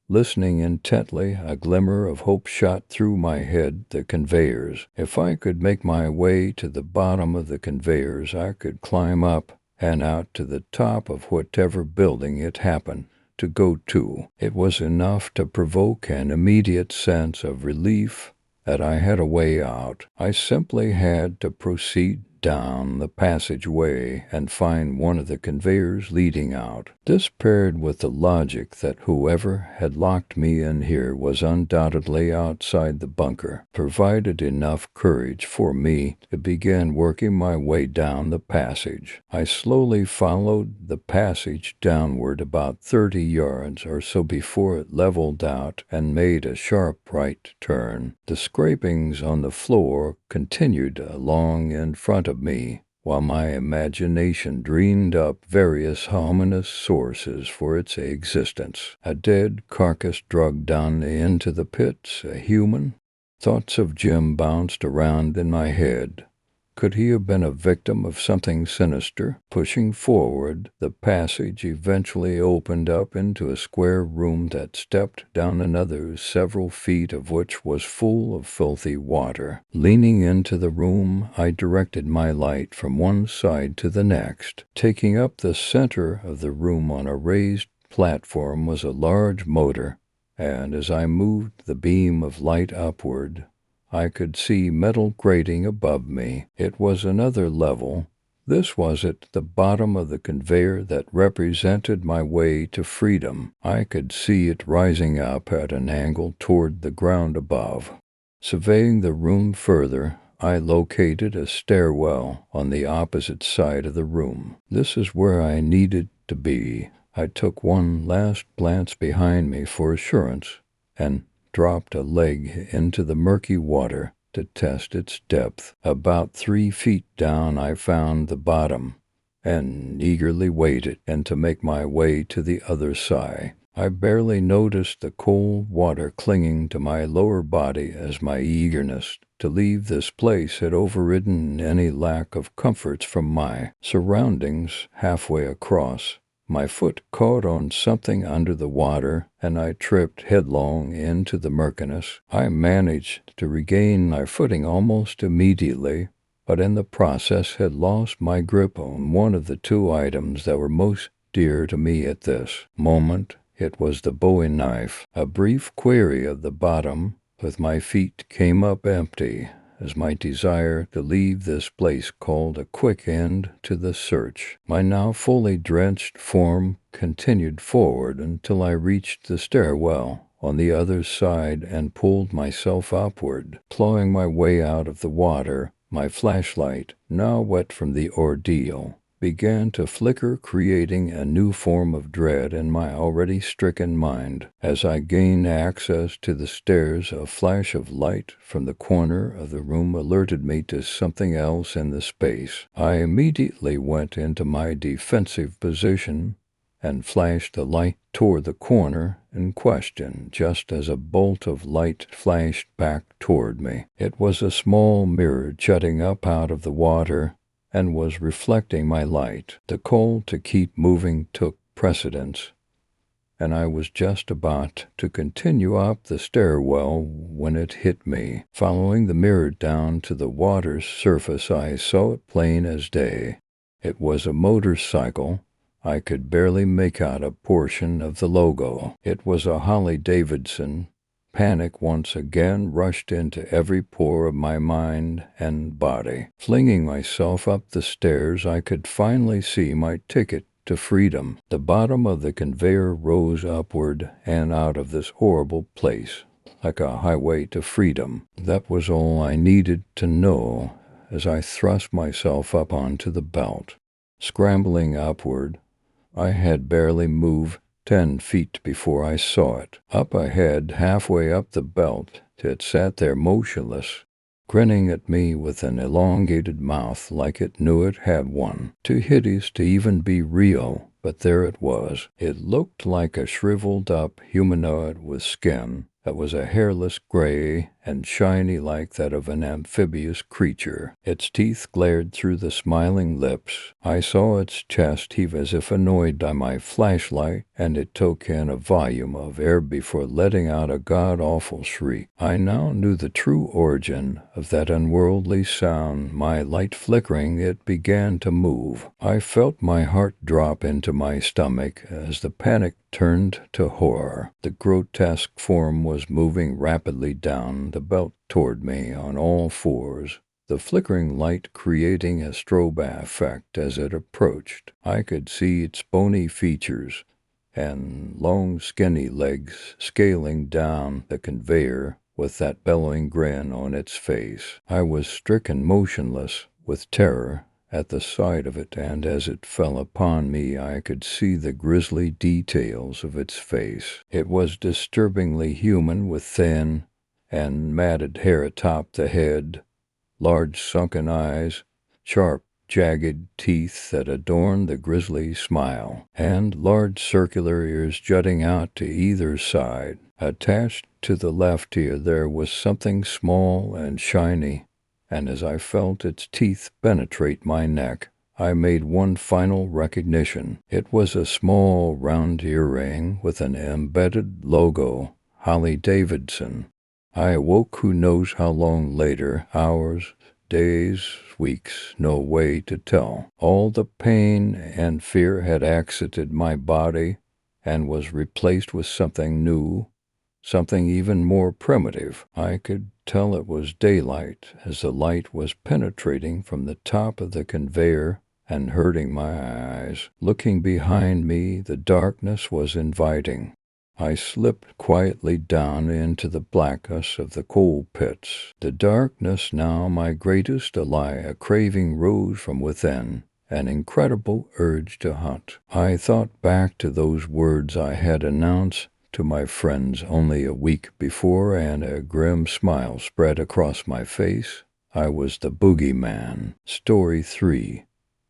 listening intently, a glimmer of hope shot through my head. The conveyors. If I could make my way to the bottom of the conveyors, I could climb up and out to the top of whatever building it happened to go to. It was enough to provoke an immediate sense of relief that I had a way out. I simply had to proceed down the passageway and find one of the conveyors leading out. This paired with the logic that whoever had locked me in here was undoubtedly outside the bunker, provided enough courage for me to begin working my way down the passage. I slowly followed the passage downward about 30 yards or so before it leveled out and made a sharp right turn. The scrapings on the floor continued along in front of me, while my imagination dreamed up various ominous sources for its existence. A dead carcass dragged down into the pits, a human? Thoughts of Jim bounced around in my head. Could he have been a victim of something sinister? Pushing forward, the passage eventually opened up into a square room that stepped down another several feet of which was full of filthy water. Leaning into the room, I directed my light from one side to the next. Taking up the center of the room on a raised platform was a large motor, and as I moved the beam of light upward, I could see metal grating above me. It was another level. This was at the bottom of the conveyor that represented my way to freedom. I could see it rising up at an angle toward the ground above. Surveying the room further, I located a stairwell on the opposite side of the room. This is where I needed to be. I took one last glance behind me for assurance and dropped a leg into the murky water to test its depth. About 3 feet down I found the bottom and eagerly waded, and to make my way to the other side. I barely noticed the cold water clinging to my lower body as my eagerness to leave this place had overridden any lack of comforts from my surroundings. Halfway across, my foot caught on something under the water, and I tripped headlong into the murkiness. I managed to regain my footing almost immediately, but in the process had lost my grip on one of the two items that were most dear to me at this moment. It was the bowie knife. A brief query of the bottom with my feet came up empty, as my desire to leave this place called a quick end to the search. My now fully drenched form continued forward until I reached the stairwell on the other side and pulled myself upward, clawing my way out of the water. My flashlight, now wet from the ordeal, began to flicker, creating a new form of dread in my already stricken mind. As I gained access to the stairs, a flash of light from the corner of the room alerted me to something else in the space. I immediately went into my defensive position and flashed the light toward the corner in question, just as a bolt of light flashed back toward me. It was a small mirror jutting up out of the water and was reflecting my light. The call to keep moving took precedence, and I was just about to continue up the stairwell when it hit me. Following the mirror down to the water's surface, I saw it plain as day. It was a motorcycle. I could barely make out a portion of the logo. It was a Harley-Davidson. Panic once again rushed into every pore of my mind and body. Flinging myself up the stairs, I could finally see my ticket to freedom. The bottom of the conveyor rose upward and out of this horrible place, like a highway to freedom. That was all I needed to know as I thrust myself up onto the belt. Scrambling upward, I had barely moved 10 feet before I saw it. Up ahead, halfway up the belt, it sat there motionless, grinning at me with an elongated mouth like it knew it had one. Too hideous to even be real, but there it was. It looked like a shriveled-up humanoid with skin that was a hairless gray and shiny like that of an amphibious creature. Its teeth glared through the smiling lips. I saw its chest heave as if annoyed by my flashlight, and it took in a volume of air before letting out a god-awful shriek. I now knew the true origin of that unworldly sound. My light flickering, it began to move. I felt my heart drop into my stomach as the panic turned to horror. The grotesque form was moving rapidly down the belt toward me on all fours, the flickering light creating a strobe effect as it approached. I could see its bony features and long skinny legs scaling down the conveyor with that bellowing grin on its face. I was stricken motionless with terror at the sight of it, and as it fell upon me I could see the grisly details of its face. It was disturbingly human, with thin and matted hair atop the head, large sunken eyes, sharp, jagged teeth that adorned the grisly smile, and large circular ears jutting out to either side. Attached to the left ear there was something small and shiny, and as I felt its teeth penetrate my neck, I made one final recognition. It was a small round earring with an embedded logo, Harley-Davidson. I awoke who knows how long later, hours, days, weeks, no way to tell. All the pain and fear had exited my body and was replaced with something new, something even more primitive. I could tell it was daylight as the light was penetrating from the top of the conveyor and hurting my eyes. Looking behind me, the darkness was inviting. I slipped quietly down into the blackness of the coal pits. The darkness now my greatest ally, a craving rose from within, an incredible urge to hunt. I thought back to those words I had announced to my friends only a week before, and a grim smile spread across my face. I was the boogeyman. Story 3.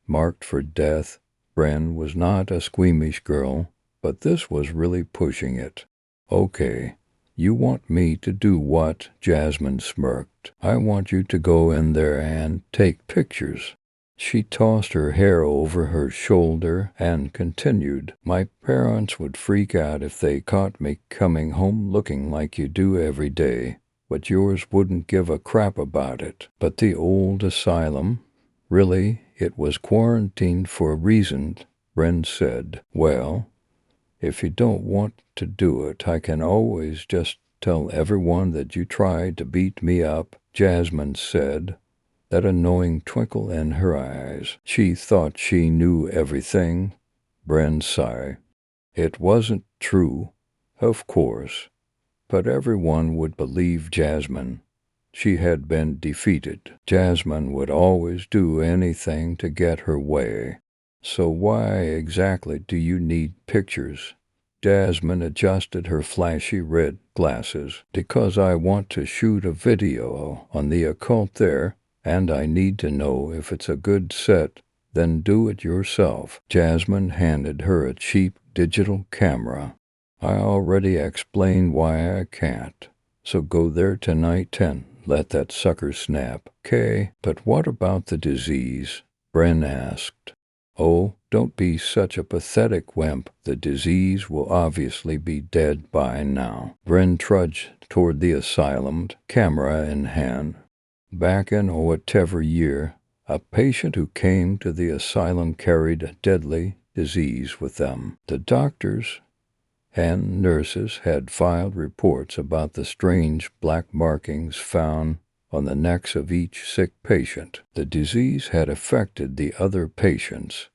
Marked for death, Bren was not a squeamish girl, but this was really pushing it. Okay, you want me to do what? Jasmine smirked. I want you to go in there and take pictures. She tossed her hair over her shoulder and continued, my parents would freak out if they caught me coming home looking like you do every day, but yours wouldn't give a crap about it. But the old asylum? Really, it was quarantined for a reason, Bren said. Well, if you don't want to do it, I can always just tell everyone that you tried to beat me up, Jasmine said, that annoying twinkle in her eyes. She thought she knew everything. Bren sighed. It wasn't true, of course, but everyone would believe Jasmine. She had been defeated. Jasmine would always do anything to get her way. So why exactly do you need pictures? Jasmine adjusted her flashy red glasses. Because I want to shoot a video on the occult there, and I need to know if it's a good set. Then do it yourself. Jasmine handed her a cheap digital camera. I already explained why I can't. So go there tonight and let that sucker snap. Okay, but what about the disease? Bren asked. Oh, don't be such a pathetic wimp. The disease will obviously be dead by now. Bren trudged toward the asylum, camera in hand. Back in whatever year, a patient who came to the asylum carried a deadly disease with them. The doctors and nurses had filed reports about the strange black markings found on the necks of each sick patient. The disease had affected the other patients,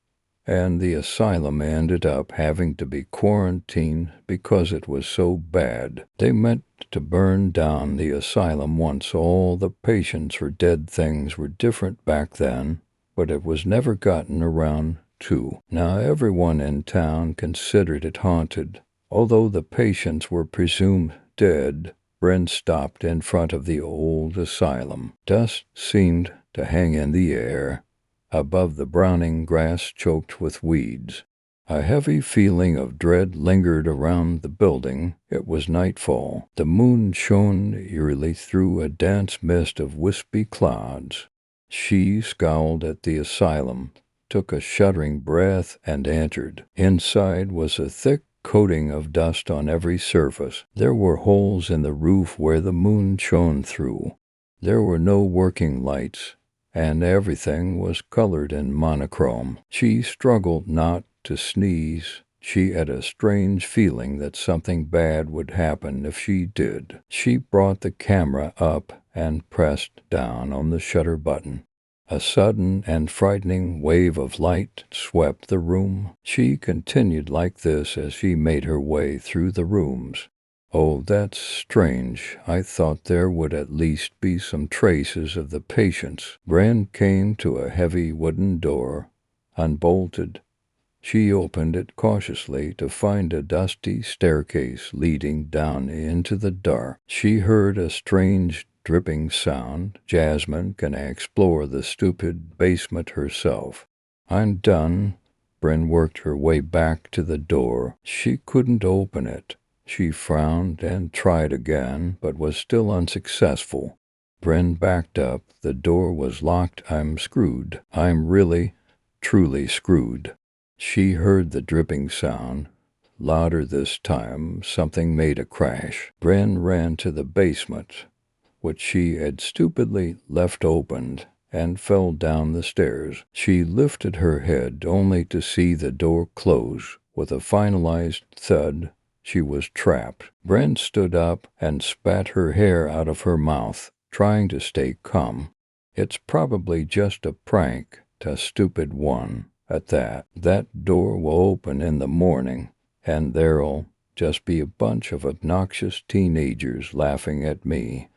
and the asylum ended up having to be quarantined because it was so bad. They meant to burn down the asylum once all the patients or dead things were different back then, but it was never gotten around to. Now everyone in town considered it haunted. Although the patients were presumed dead, Bren stopped in front of the old asylum. Dust seemed to hang in the air above the browning grass choked with weeds. A heavy feeling of dread lingered around the building. It was nightfall. The moon shone eerily through a dense mist of wispy clouds. She scowled at the asylum, took a shuddering breath, and entered. Inside was a thick coating of dust on every surface. There were holes in the roof where the moon shone through. There were no working lights, and everything was colored in monochrome. She struggled not to sneeze. She had a strange feeling that something bad would happen if she did. She brought the camera up and pressed down on the shutter button. A sudden and frightening wave of light swept the room. She continued like this as she made her way through the rooms. Oh, that's strange. I thought there would at least be some traces of the patients. Bren came to a heavy wooden door, unbolted. She opened it cautiously to find a dusty staircase leading down into the dark. She heard a strange dripping sound. Jasmine can explore the stupid basement herself. I'm done. Bren worked her way back to the door. She couldn't open it. She frowned and tried again, but was still unsuccessful. Bren backed up. The door was locked. I'm screwed. I'm really, truly screwed. She heard the dripping sound. Louder this time. Something made a crash. Bren ran to the basement, which she had stupidly left opened, and fell down the stairs. She lifted her head only to see the door close. With a finalized thud, she was trapped. Bren stood up and spat her hair out of her mouth, trying to stay calm. It's probably just a prank, a stupid one, at that. That door will open in the morning, and there'll just be a bunch of obnoxious teenagers laughing at me.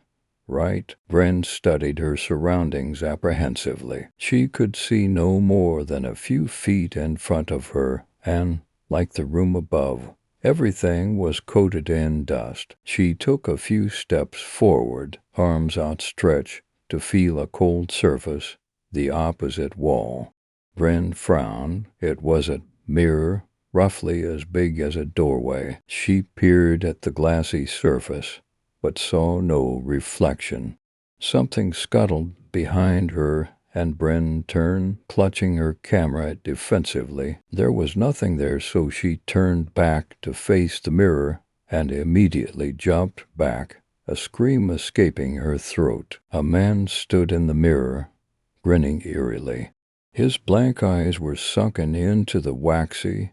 Right? Bren studied her surroundings apprehensively. She could see no more than a few feet in front of her, and, like the room above, everything was coated in dust. She took a few steps forward, arms outstretched, to feel a cold surface, the opposite wall. Bren frowned. It was a mirror roughly as big as a doorway. She peered at the glassy surface, but saw no reflection. Something scuttled behind her, and Bryn turned, clutching her camera defensively. There was nothing there, so she turned back to face the mirror and immediately jumped back, a scream escaping her throat. A man stood in the mirror, grinning eerily. His blank eyes were sunken into the waxy,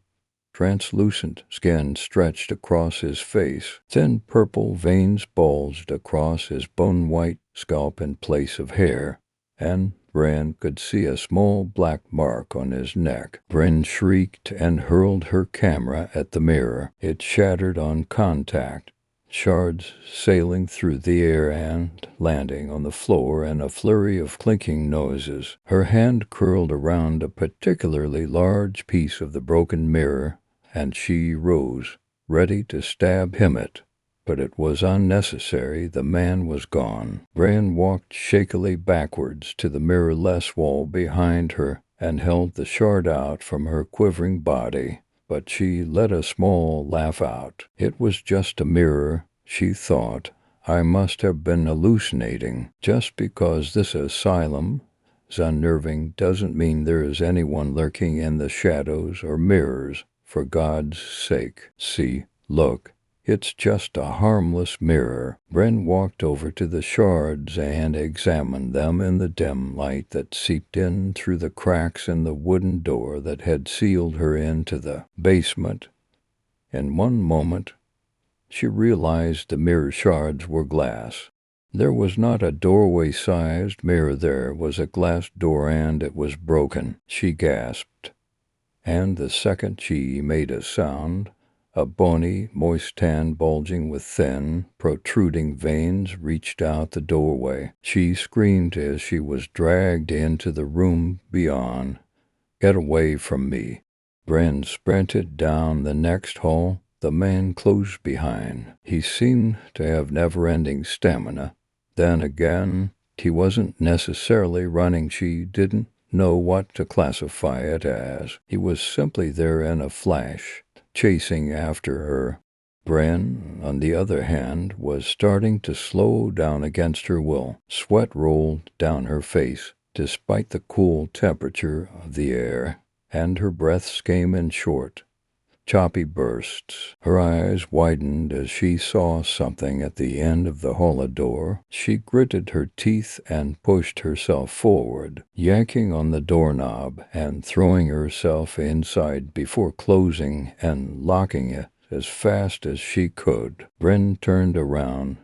translucent skin stretched across his face. Thin purple veins bulged across his bone-white scalp in place of hair, and Bryn could see a small black mark on his neck. Bryn shrieked and hurled her camera at the mirror. It shattered on contact, shards sailing through the air and landing on the floor in a flurry of clinking noises. Her hand curled around a particularly large piece of the broken mirror, and she rose, ready to stab him it. But it was unnecessary. The man was gone. Bryn walked shakily backwards to the mirrorless wall behind her and held the shard out from her quivering body. But she let a small laugh out. It was just a mirror, she thought. I must have been hallucinating. Just because this asylum is unnerving doesn't mean there is anyone lurking in the shadows or mirrors. For God's sake, see, look. It's just a harmless mirror. Bryn walked over to the shards and examined them in the dim light that seeped in through the cracks in the wooden door that had sealed her into the basement. In one moment, she realized the mirror shards were glass. There was not a doorway-sized mirror, there was a glass door, and it was broken. She gasped, and the second she made a sound, a bony, moist hand bulging with thin, protruding veins reached out the doorway. She screamed as she was dragged into the room beyond. "Get away from me!" Bryn sprinted down the next hall. The man closed behind. He seemed to have never-ending stamina. Then again, he wasn't necessarily running. She didn't know what to classify it as. He was simply there in a flash, chasing after her. Bryn, on the other hand, was starting to slow down against her will. Sweat rolled down her face, despite the cool temperature of the air, and her breaths came in short, choppy bursts. Her eyes widened as she saw something at the end of the hall door. She gritted her teeth and pushed herself forward, yanking on the doorknob and throwing herself inside before closing and locking it as fast as she could. Bryn turned around,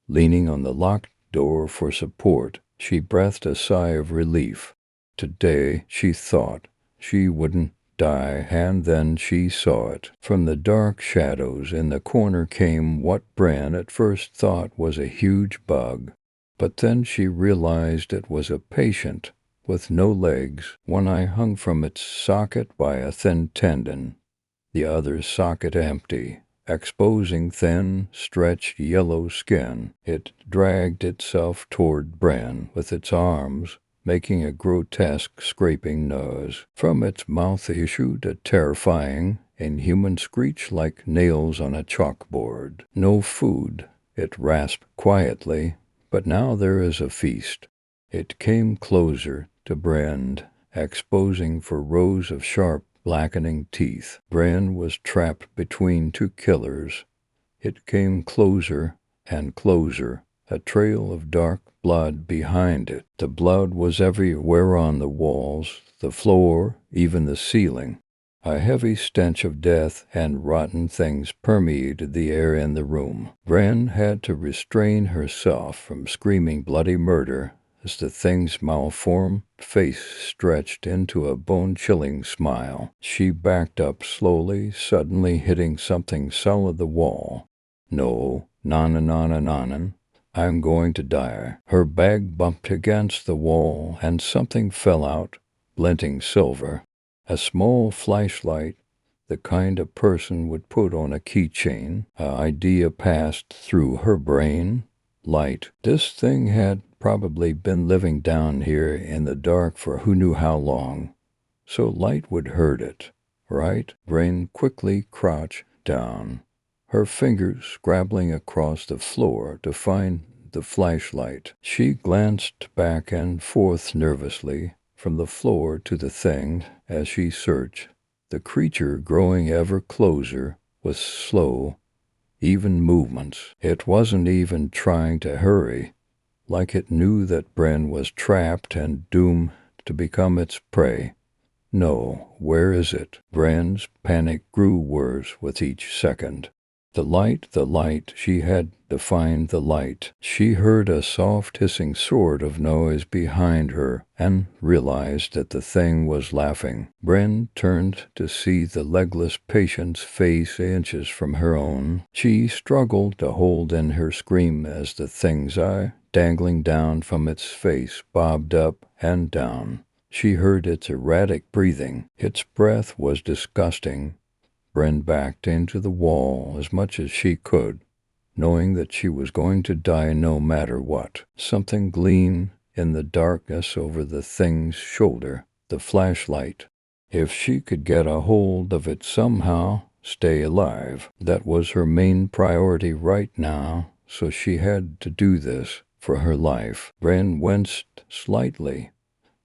leaning on the locked door for support. She breathed a sigh of relief. Today, she thought, she wouldn't die, and then she saw it. From the dark shadows in the corner came what Bryn at first thought was a huge bug. But then she realized it was a patient with no legs. One eye hung from its socket by a thin tendon, the other socket empty, exposing thin, stretched yellow skin. It dragged itself toward Bryn with its arms, making a grotesque scraping noise. From its mouth issued a terrifying, inhuman screech like nails on a chalkboard. "No food," it rasped quietly, "but now there is a feast." It came closer to Bryn, exposing for rows of sharp, blackening teeth. Bryn was trapped between two killers. It came closer and closer, a trail of dark blood behind it. The blood was everywhere, on the walls, the floor, even the ceiling. A heavy stench of death and rotten things permeated the air in the room. Bryn had to restrain herself from screaming bloody murder as the thing's malformed face stretched into a bone-chilling smile. She backed up slowly, suddenly hitting something solid, the wall. "No, nanan. I'm going to die." Her bag bumped against the wall, and something fell out, glinting silver. A small flashlight, the kind a person would put on a keychain. An idea passed through her brain. Light. This thing had probably been living down here in the dark for who knew how long, so light would hurt it, right? Brain quickly crouched down, her fingers scrabbling across the floor to find the flashlight. She glanced back and forth nervously from the floor to the thing as she searched, the creature growing ever closer with slow, even movements. It wasn't even trying to hurry, like it knew that Bren was trapped and doomed to become its prey. No, where is it? Bren's panic grew worse with each second. The light, she had to find the light. She heard a soft hissing sort of noise behind her and realized that the thing was laughing. Bren turned to see the legless patient's face inches from her own. She struggled to hold in her scream as the thing's eye, dangling down from its face, bobbed up and down. She heard its erratic breathing. Its breath was disgusting. Bren backed into the wall as much as she could, knowing that she was going to die no matter what. Something gleamed in the darkness over the thing's shoulder, the flashlight. If she could get a hold of it somehow, stay alive. That was her main priority right now, so she had to do this for her life. Bren winced slightly,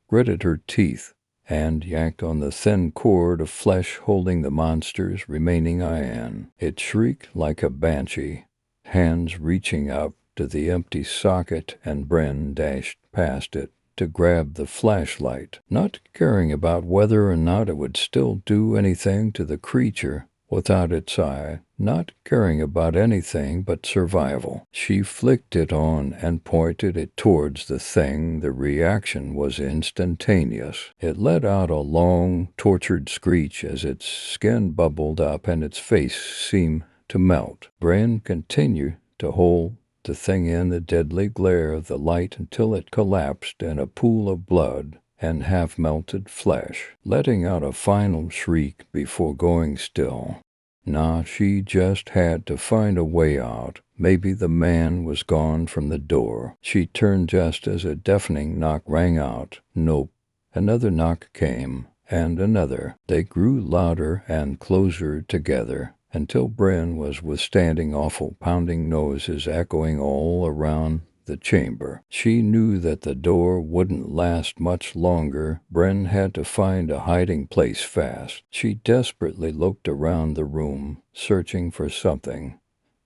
gritted her teeth, and yanked on the thin cord of flesh holding the monster's remaining iron. It shrieked like a banshee, hands reaching up to the empty socket, and Bren dashed past it to grab the flashlight, not caring about whether or not it would still do anything to the creature without its eye, not caring about anything but survival. She flicked it on and pointed it towards the thing. The reaction was instantaneous. It let out a long, tortured screech as its skin bubbled up and its face seemed to melt. Bren continued to hold the thing in the deadly glare of the light until it collapsed in a pool of blood and half-melted flesh, letting out a final shriek before going still. Nah, she just had to find a way out. Maybe the man was gone from the door. She turned just as a deafening knock rang out. Nope. Another knock came, and another. They grew louder and closer together, until Bren was withstanding awful pounding noises echoing all around the chamber. She knew that the door wouldn't last much longer. Bren had to find a hiding place fast. She desperately looked around the room, searching for something,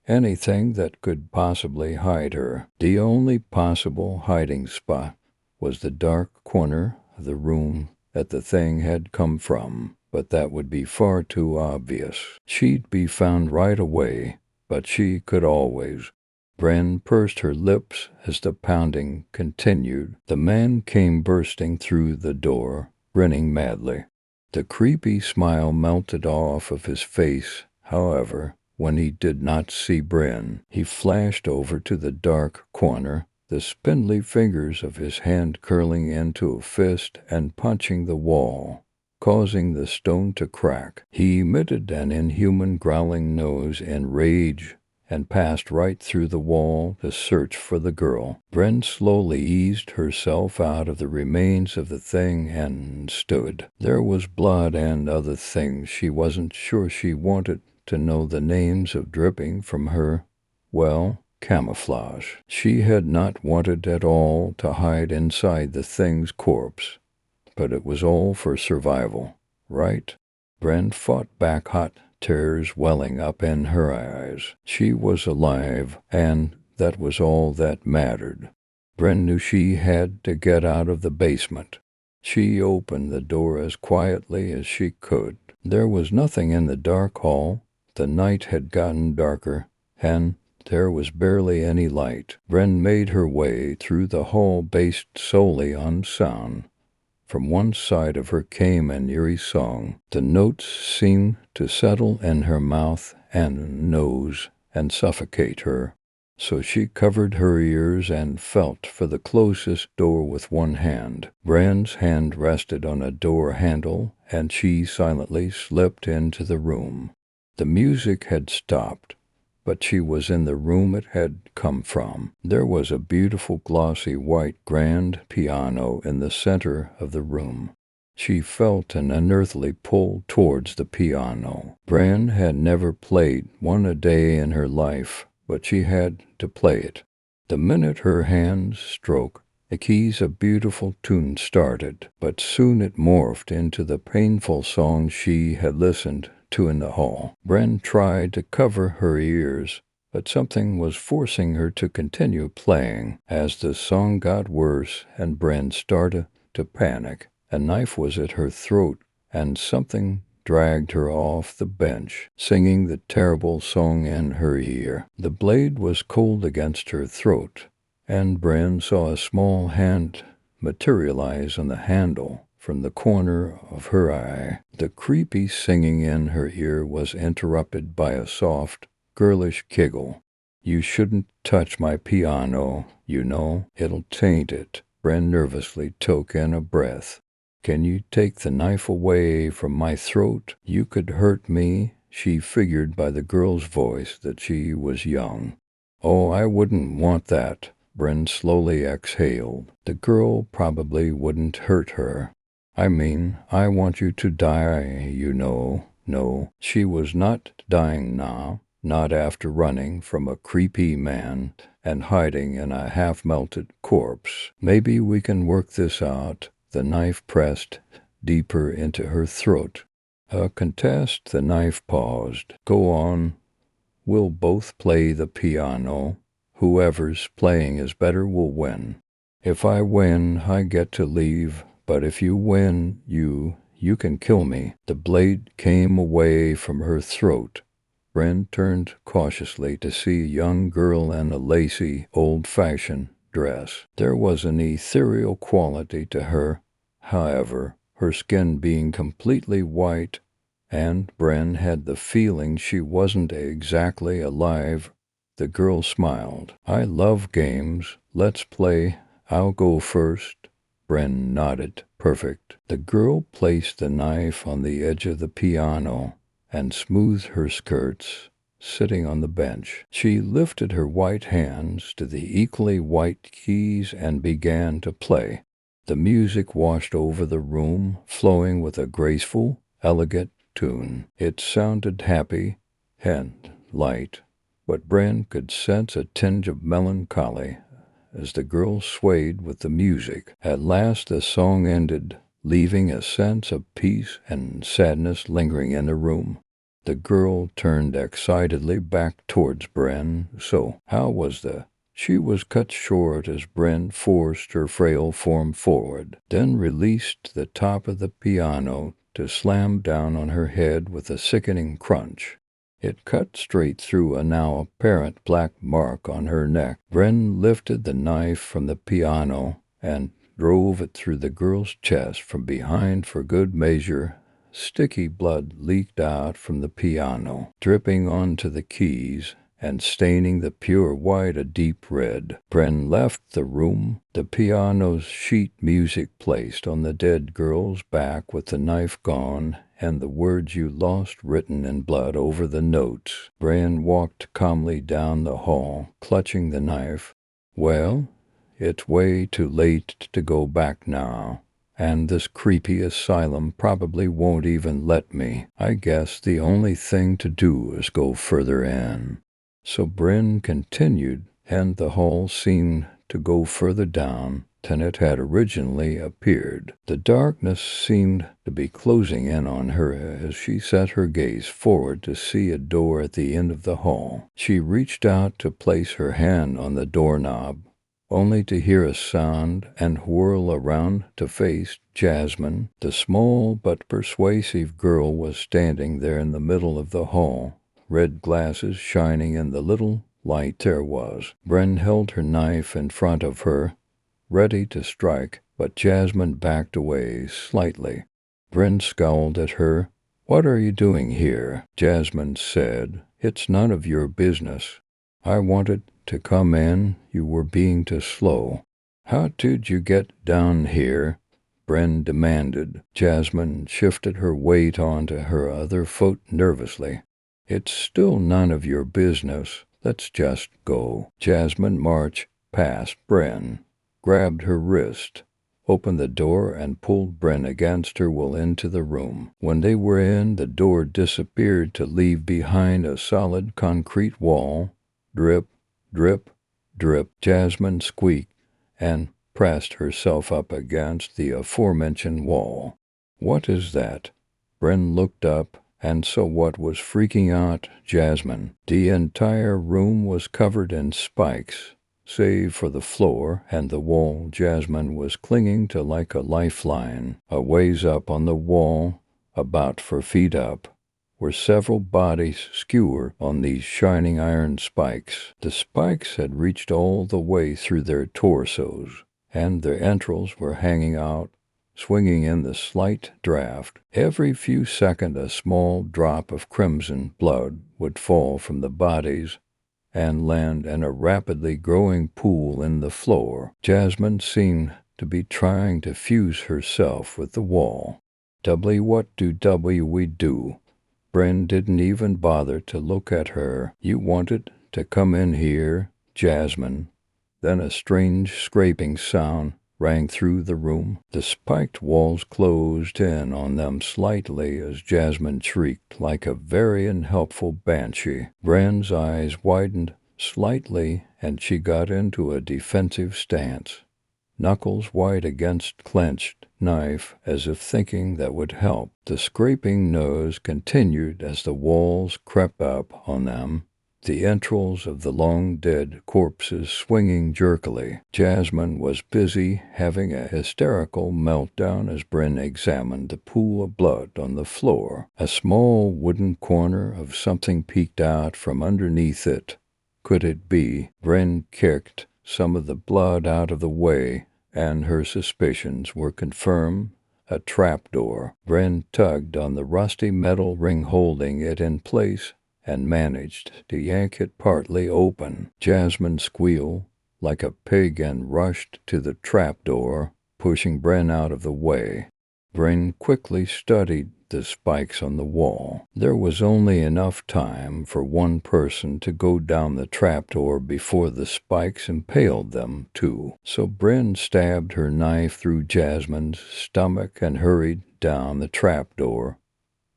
anything that could possibly hide her. The only possible hiding spot was the dark corner of the room that the thing had come from, but that would be far too obvious. She'd be found right away, but she could always. Bren pursed her lips as the pounding continued. The man came bursting through the door, grinning madly. The creepy smile melted off of his face, however, when he did not see Bren. He flashed over to the dark corner, the spindly fingers of his hand curling into a fist and punching the wall, causing the stone to crack. He emitted an inhuman growling noise in rage and passed right through the wall to search for the girl. Bren slowly eased herself out of the remains of the thing and stood. There was blood and other things she wasn't sure she wanted to know the names of dripping from her, well, camouflage. She had not wanted at all to hide inside the thing's corpse, but it was all for survival, right? Bren fought back, hot tears welling up in her eyes. She was alive, and that was all that mattered. Bren knew she had to get out of the basement. She opened the door as quietly as she could. There was nothing in the dark hall. The night had gotten darker, and there was barely any light. Bren made her way through the hall based solely on sound. From one side of her came an eerie song. The notes seemed to settle in her mouth and nose and suffocate her. So she covered her ears and felt for the closest door with one hand. Bren's hand rested on a door handle, and she silently slipped into the room. The music had stopped, but she was in the room it had come from. There was a beautiful glossy white grand piano in the center of the room. She felt an unearthly pull towards the piano. Bren had never played one a day in her life, but she had to play it. The minute her hands struck the keys, a beautiful tune started, but soon it morphed into the painful song she had listened to in the hall. Bren tried to cover her ears, but something was forcing her to continue playing. As the song got worse and Bren started to panic, a knife was at her throat, and something dragged her off the bench, singing the terrible song in her ear. The blade was cold against her throat, and Bren saw a small hand materialize on the handle from the corner of her eye. The creepy singing in her ear was interrupted by a soft, girlish giggle. "You shouldn't touch my piano, you know. It'll taint it." Bren nervously took in a breath. "Can you take the knife away from my throat? You could hurt me." She figured by the girl's voice that she was young. "Oh, I wouldn't want that." Bren slowly exhaled. "The girl probably wouldn't hurt her. I mean, I want you to die, you know." No, she was not dying now. Not after running from a creepy man and hiding in a half-melted corpse. "Maybe we can work this out." The knife pressed deeper into her throat. "A contest?" The knife paused. "Go on. We'll both play the piano. Whoever's playing is better will win. If I win, I get to leave, but if you win, you can kill me." The blade came away from her throat. Bren turned cautiously to see a young girl in a lacy, old-fashioned dress. There was an ethereal quality to her, however, her skin being completely white, and Bren had the feeling she wasn't exactly alive. The girl smiled. "I love games. Let's play. I'll go first." Bren nodded. "Perfect." The girl placed the knife on the edge of the piano and smoothed her skirts, sitting on the bench. She lifted her white hands to the equally white keys and began to play. The music washed over the room, flowing with a graceful, elegant tune. It sounded happy and light, but Bren could sense a tinge of melancholy as the girl swayed with the music. At last the song ended, leaving a sense of peace and sadness lingering in the room. The girl turned excitedly back towards Bren. "So, how was the—" She was cut short as Bren forced her frail form forward, then released the top of the piano to slam down on her head with a sickening crunch. It cut straight through a now apparent black mark on her neck. Bren lifted the knife from the piano and drove it through the girl's chest from behind for good measure. Sticky blood leaked out from the piano, dripping onto the keys and staining the pure white a deep red. Bren left the room, the piano's sheet music placed on the dead girl's back with the knife gone, and the words "you lost" written in blood over the notes. Bren walked calmly down the hall, clutching the knife. "Well, it's way too late to go back now. And this creepy asylum probably won't even let me. I guess the only thing to do is go further in." So Bren continued, and the hall seemed to go further down than it had originally appeared. The darkness seemed to be closing in on her as she set her gaze forward to see a door at the end of the hall. She reached out to place her hand on the doorknob, only to hear a sound and whirl around to face Jasmine. The small but persuasive girl was standing there in the middle of the hall, red glasses shining in the little light there was. Bren held her knife in front of her, ready to strike, but Jasmine backed away slightly. Bren scowled at her. "What are you doing here?" Jasmine said. "It's none of your business. I wanted to come in. You were being too slow." "How did you get down here?" Bren demanded. Jasmine shifted her weight onto her other foot nervously. "It's still none of your business. Let's just go." Jasmine marched past Bren, grabbed her wrist, opened the door and pulled Bryn against her will into the room. When they were in, the door disappeared to leave behind a solid concrete wall. Drip, drip, drip. Jasmine squeaked and pressed herself up against the aforementioned wall. "What is that?" Bryn looked up and saw what was freaking out Jasmine. The entire room was covered in spikes, save for the floor and the wall Jasmine was clinging to like a lifeline. A ways up on the wall, about 4 feet up, were several bodies skewered on these shining iron spikes. The spikes had reached all the way through their torsos, and their entrails were hanging out, swinging in the slight draft. Every few seconds a small drop of crimson blood would fall from the bodies and land in a rapidly growing pool in the floor. Jasmine seemed to be trying to fuse herself with the wall. What do we do? Bryn didn't even bother to look at her. "You wanted to come in here, Jasmine." Then a strange scraping sound rang through the room. The spiked walls closed in on them slightly as Jasmine shrieked like a very unhelpful banshee. Bryn's eyes widened slightly and she got into a defensive stance, knuckles white against clenched knife, as if thinking that would help. The scraping noise continued as the walls crept up on them, the entrails of the long-dead corpses swinging jerkily. Jasmine was busy having a hysterical meltdown as Bryn examined the pool of blood on the floor. A small wooden corner of something peeked out from underneath it. Could it be? Bryn kicked some of the blood out of the way, and her suspicions were confirmed. A trapdoor. Bryn tugged on the rusty metal ring holding it in place and managed to yank it partly open. Jasmine squealed like a pig and rushed to the trapdoor, pushing Bryn out of the way. Bryn quickly studied the spikes on the wall. There was only enough time for one person to go down the trapdoor before the spikes impaled them, too. So Bryn stabbed her knife through Jasmine's stomach and hurried down the trapdoor,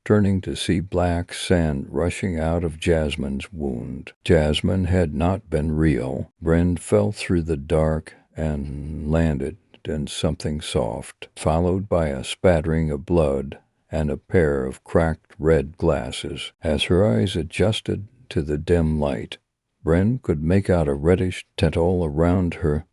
turning to see black sand rushing out of Jasmine's wound. Jasmine had not been real. Bryn fell through the dark and landed in something soft, followed by a spattering of blood and a pair of cracked red glasses. As her eyes adjusted to the dim light, Bryn could make out a reddish tint all around her.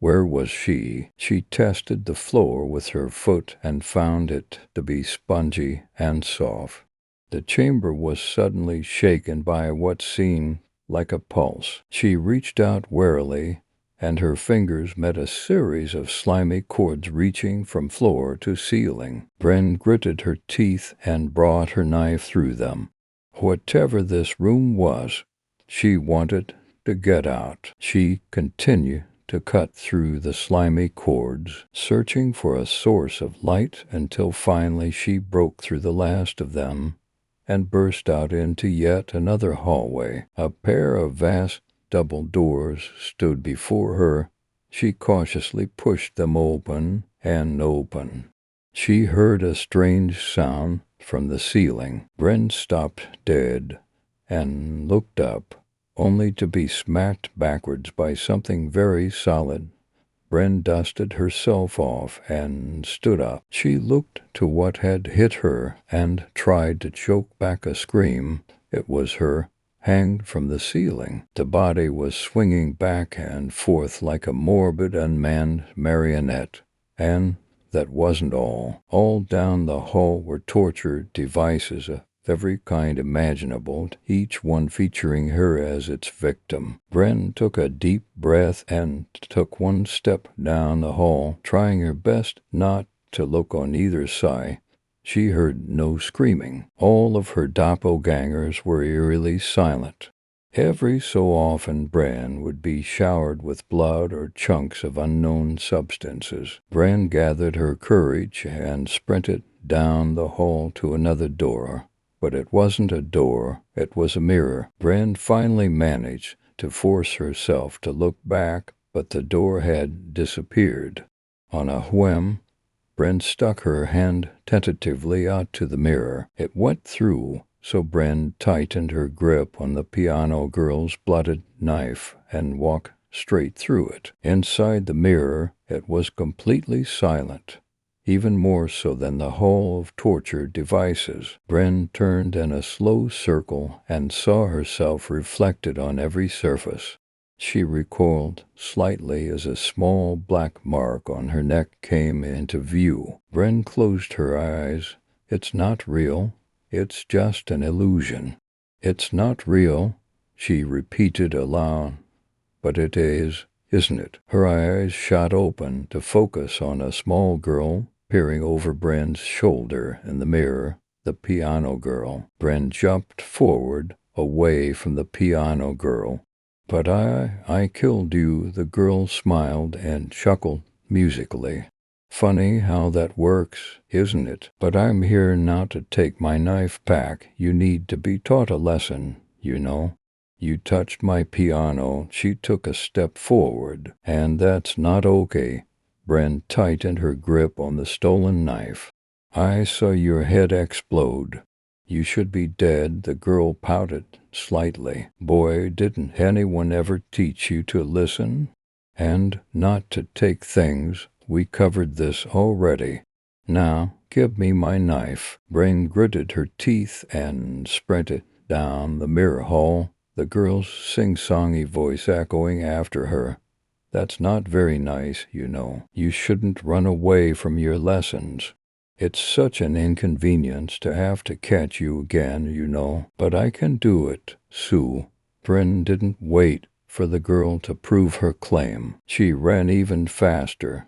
Where was she? She tested the floor with her foot and found it to be spongy and soft. The chamber was suddenly shaken by what seemed like a pulse. She reached out warily, and her fingers met a series of slimy cords reaching from floor to ceiling. Bryn gritted her teeth and brought her knife through them. Whatever this room was, she wanted to get out. She continued to cut through the slimy cords, searching for a source of light until finally she broke through the last of them and burst out into yet another hallway. A pair of vast double doors stood before her. She cautiously pushed them open and open. She heard a strange sound from the ceiling. Bryn stopped dead and looked up, only to be smacked backwards by something very solid. Bryn dusted herself off and stood up. She looked to what had hit her and tried to choke back a scream. It was her, hanged from the ceiling. The body was swinging back and forth like a morbid, unmanned marionette. And that wasn't all. All down the hall were torture devices of every kind imaginable, each one featuring her as its victim. Bryn took a deep breath and took one step down the hall, trying her best not to look on either side. She heard no screaming. All of her doppelgangers were eerily silent. Every so often Bryn would be showered with blood or chunks of unknown substances. Bryn gathered her courage and sprinted down the hall to another door. But it wasn't a door, it was a mirror. Bryn finally managed to force herself to look back, but the door had disappeared. On a whim, Bryn stuck her hand tentatively out to the mirror. It went through, so Bryn tightened her grip on the piano girl's blooded knife and walked straight through it. Inside the mirror, it was completely silent, even more so than the hall of torture devices. Bryn turned in a slow circle and saw herself reflected on every surface. She recoiled slightly as a small black mark on her neck came into view. Bryn closed her eyes. It's not real. It's just an illusion. It's not real, she repeated aloud. But it is, isn't it? Her eyes shot open to focus on a small girl peering over Bryn's shoulder in the mirror, the piano girl. Bryn jumped forward, away from the piano girl. But I killed you, the girl smiled and chuckled musically. Funny how that works, isn't it? But I'm here now to take my knife back. You need to be taught a lesson, you know. You touched my piano. She took a step forward, and that's not okay. Bryn tightened her grip on the stolen knife. I saw your head explode. You should be dead, the girl pouted slightly. Boy, didn't anyone ever teach you to listen? And not to take things. We covered this already. Now, give me my knife. Bryn gritted her teeth and sprinted down the mirror hall, the girl's sing-songy voice echoing after her. That's not very nice, you know. You shouldn't run away from your lessons. It's such an inconvenience to have to catch you again, you know. But I can do it, Sue. Bryn didn't wait for the girl to prove her claim. She ran even faster.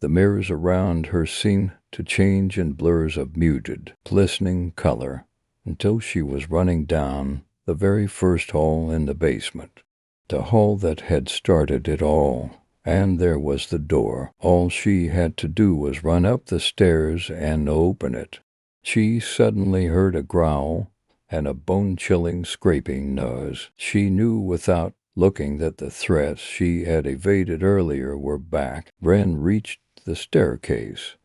The mirrors around her seemed to change in blurs of muted, glistening color, until she was running down the very first hall in the basement. The hall that had started it all. And there was the door. All she had to do was run up the stairs and open it. She suddenly heard a growl and a bone-chilling scraping noise. She knew without looking that the threats she had evaded earlier were back. Bryn reached the staircase,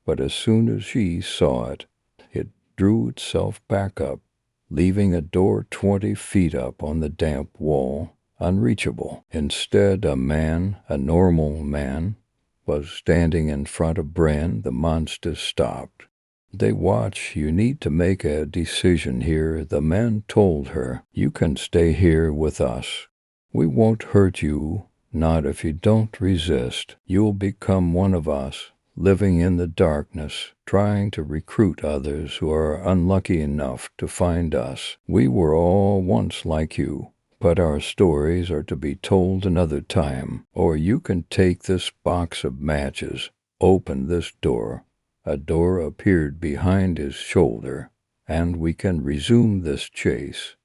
but as soon as she saw it, it drew itself back up, leaving a door 20 feet up on the damp wall. Unreachable. Instead, a normal man, was standing in front of Bryn. The monster stopped. They watch. You need to make a decision here, the man told her. You can stay here with us. We won't hurt you, not if you don't resist. You'll become one of us, living in the darkness, trying to recruit others who are unlucky enough to find us. We were all once like you. But our stories are to be told another time. Or you can take this box of matches, open this door. A door appeared behind his shoulder, and we can resume this chase.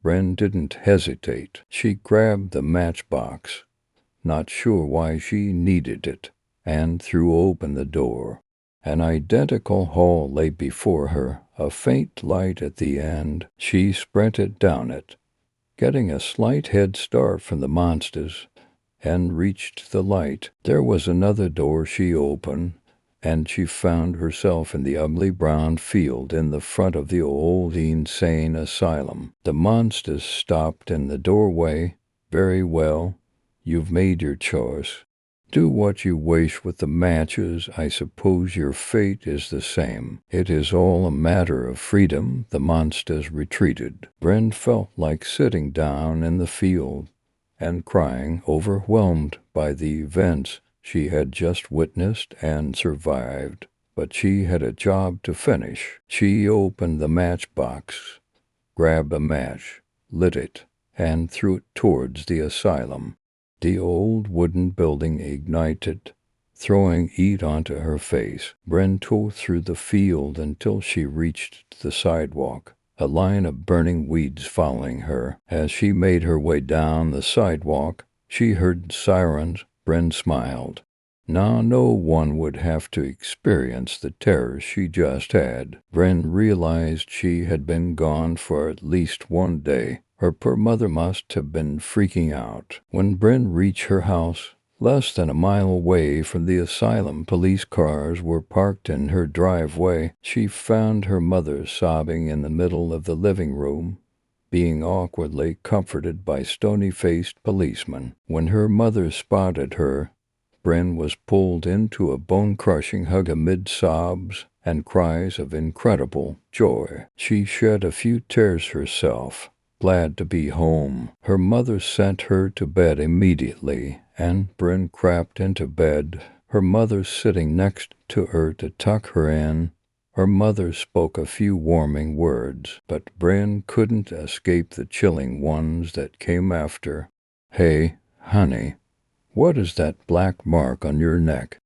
Bryn didn't hesitate. She grabbed the matchbox, not sure why she needed it, and threw open the door. An identical hall lay before her, a faint light at the end. She sprinted down it, getting a slight head start from the monsters, and reached the light. There was another door she opened, and she found herself in the ugly brown field in the front of the old insane asylum. The monsters stopped in the doorway. Very well, you've made your choice. Do what you wish with the matches. I suppose your fate is the same. It is all a matter of freedom. The monsters retreated. Bryn felt like sitting down in the field and crying, overwhelmed by the events she had just witnessed and survived. But she had a job to finish. She opened the matchbox, grabbed a match, lit it, and threw it towards the asylum. The old wooden building ignited, throwing heat onto her face. Bryn tore through the field until she reached the sidewalk, a line of burning weeds following her. As she made her way down the sidewalk, she heard sirens. Bryn smiled. Now no one would have to experience the terror she just had. Bryn realized she had been gone for at least 1 day. Her poor mother must have been freaking out. When Bryn reached her house, Less than a mile away from the asylum, police cars were parked in her driveway. She found her mother sobbing in the middle of the living room, being awkwardly comforted by stony-faced policemen. When her mother spotted her, Bryn was pulled into a bone-crushing hug amid sobs and cries of incredible joy. She shed a few tears herself, glad to be home. Her mother sent her to bed immediately, and Bryn crept into bed, her mother sitting next to her to tuck her in. Her mother spoke a few warming words, but Bryn couldn't escape the chilling ones that came after. "Hey, honey, what is that black mark on your neck?"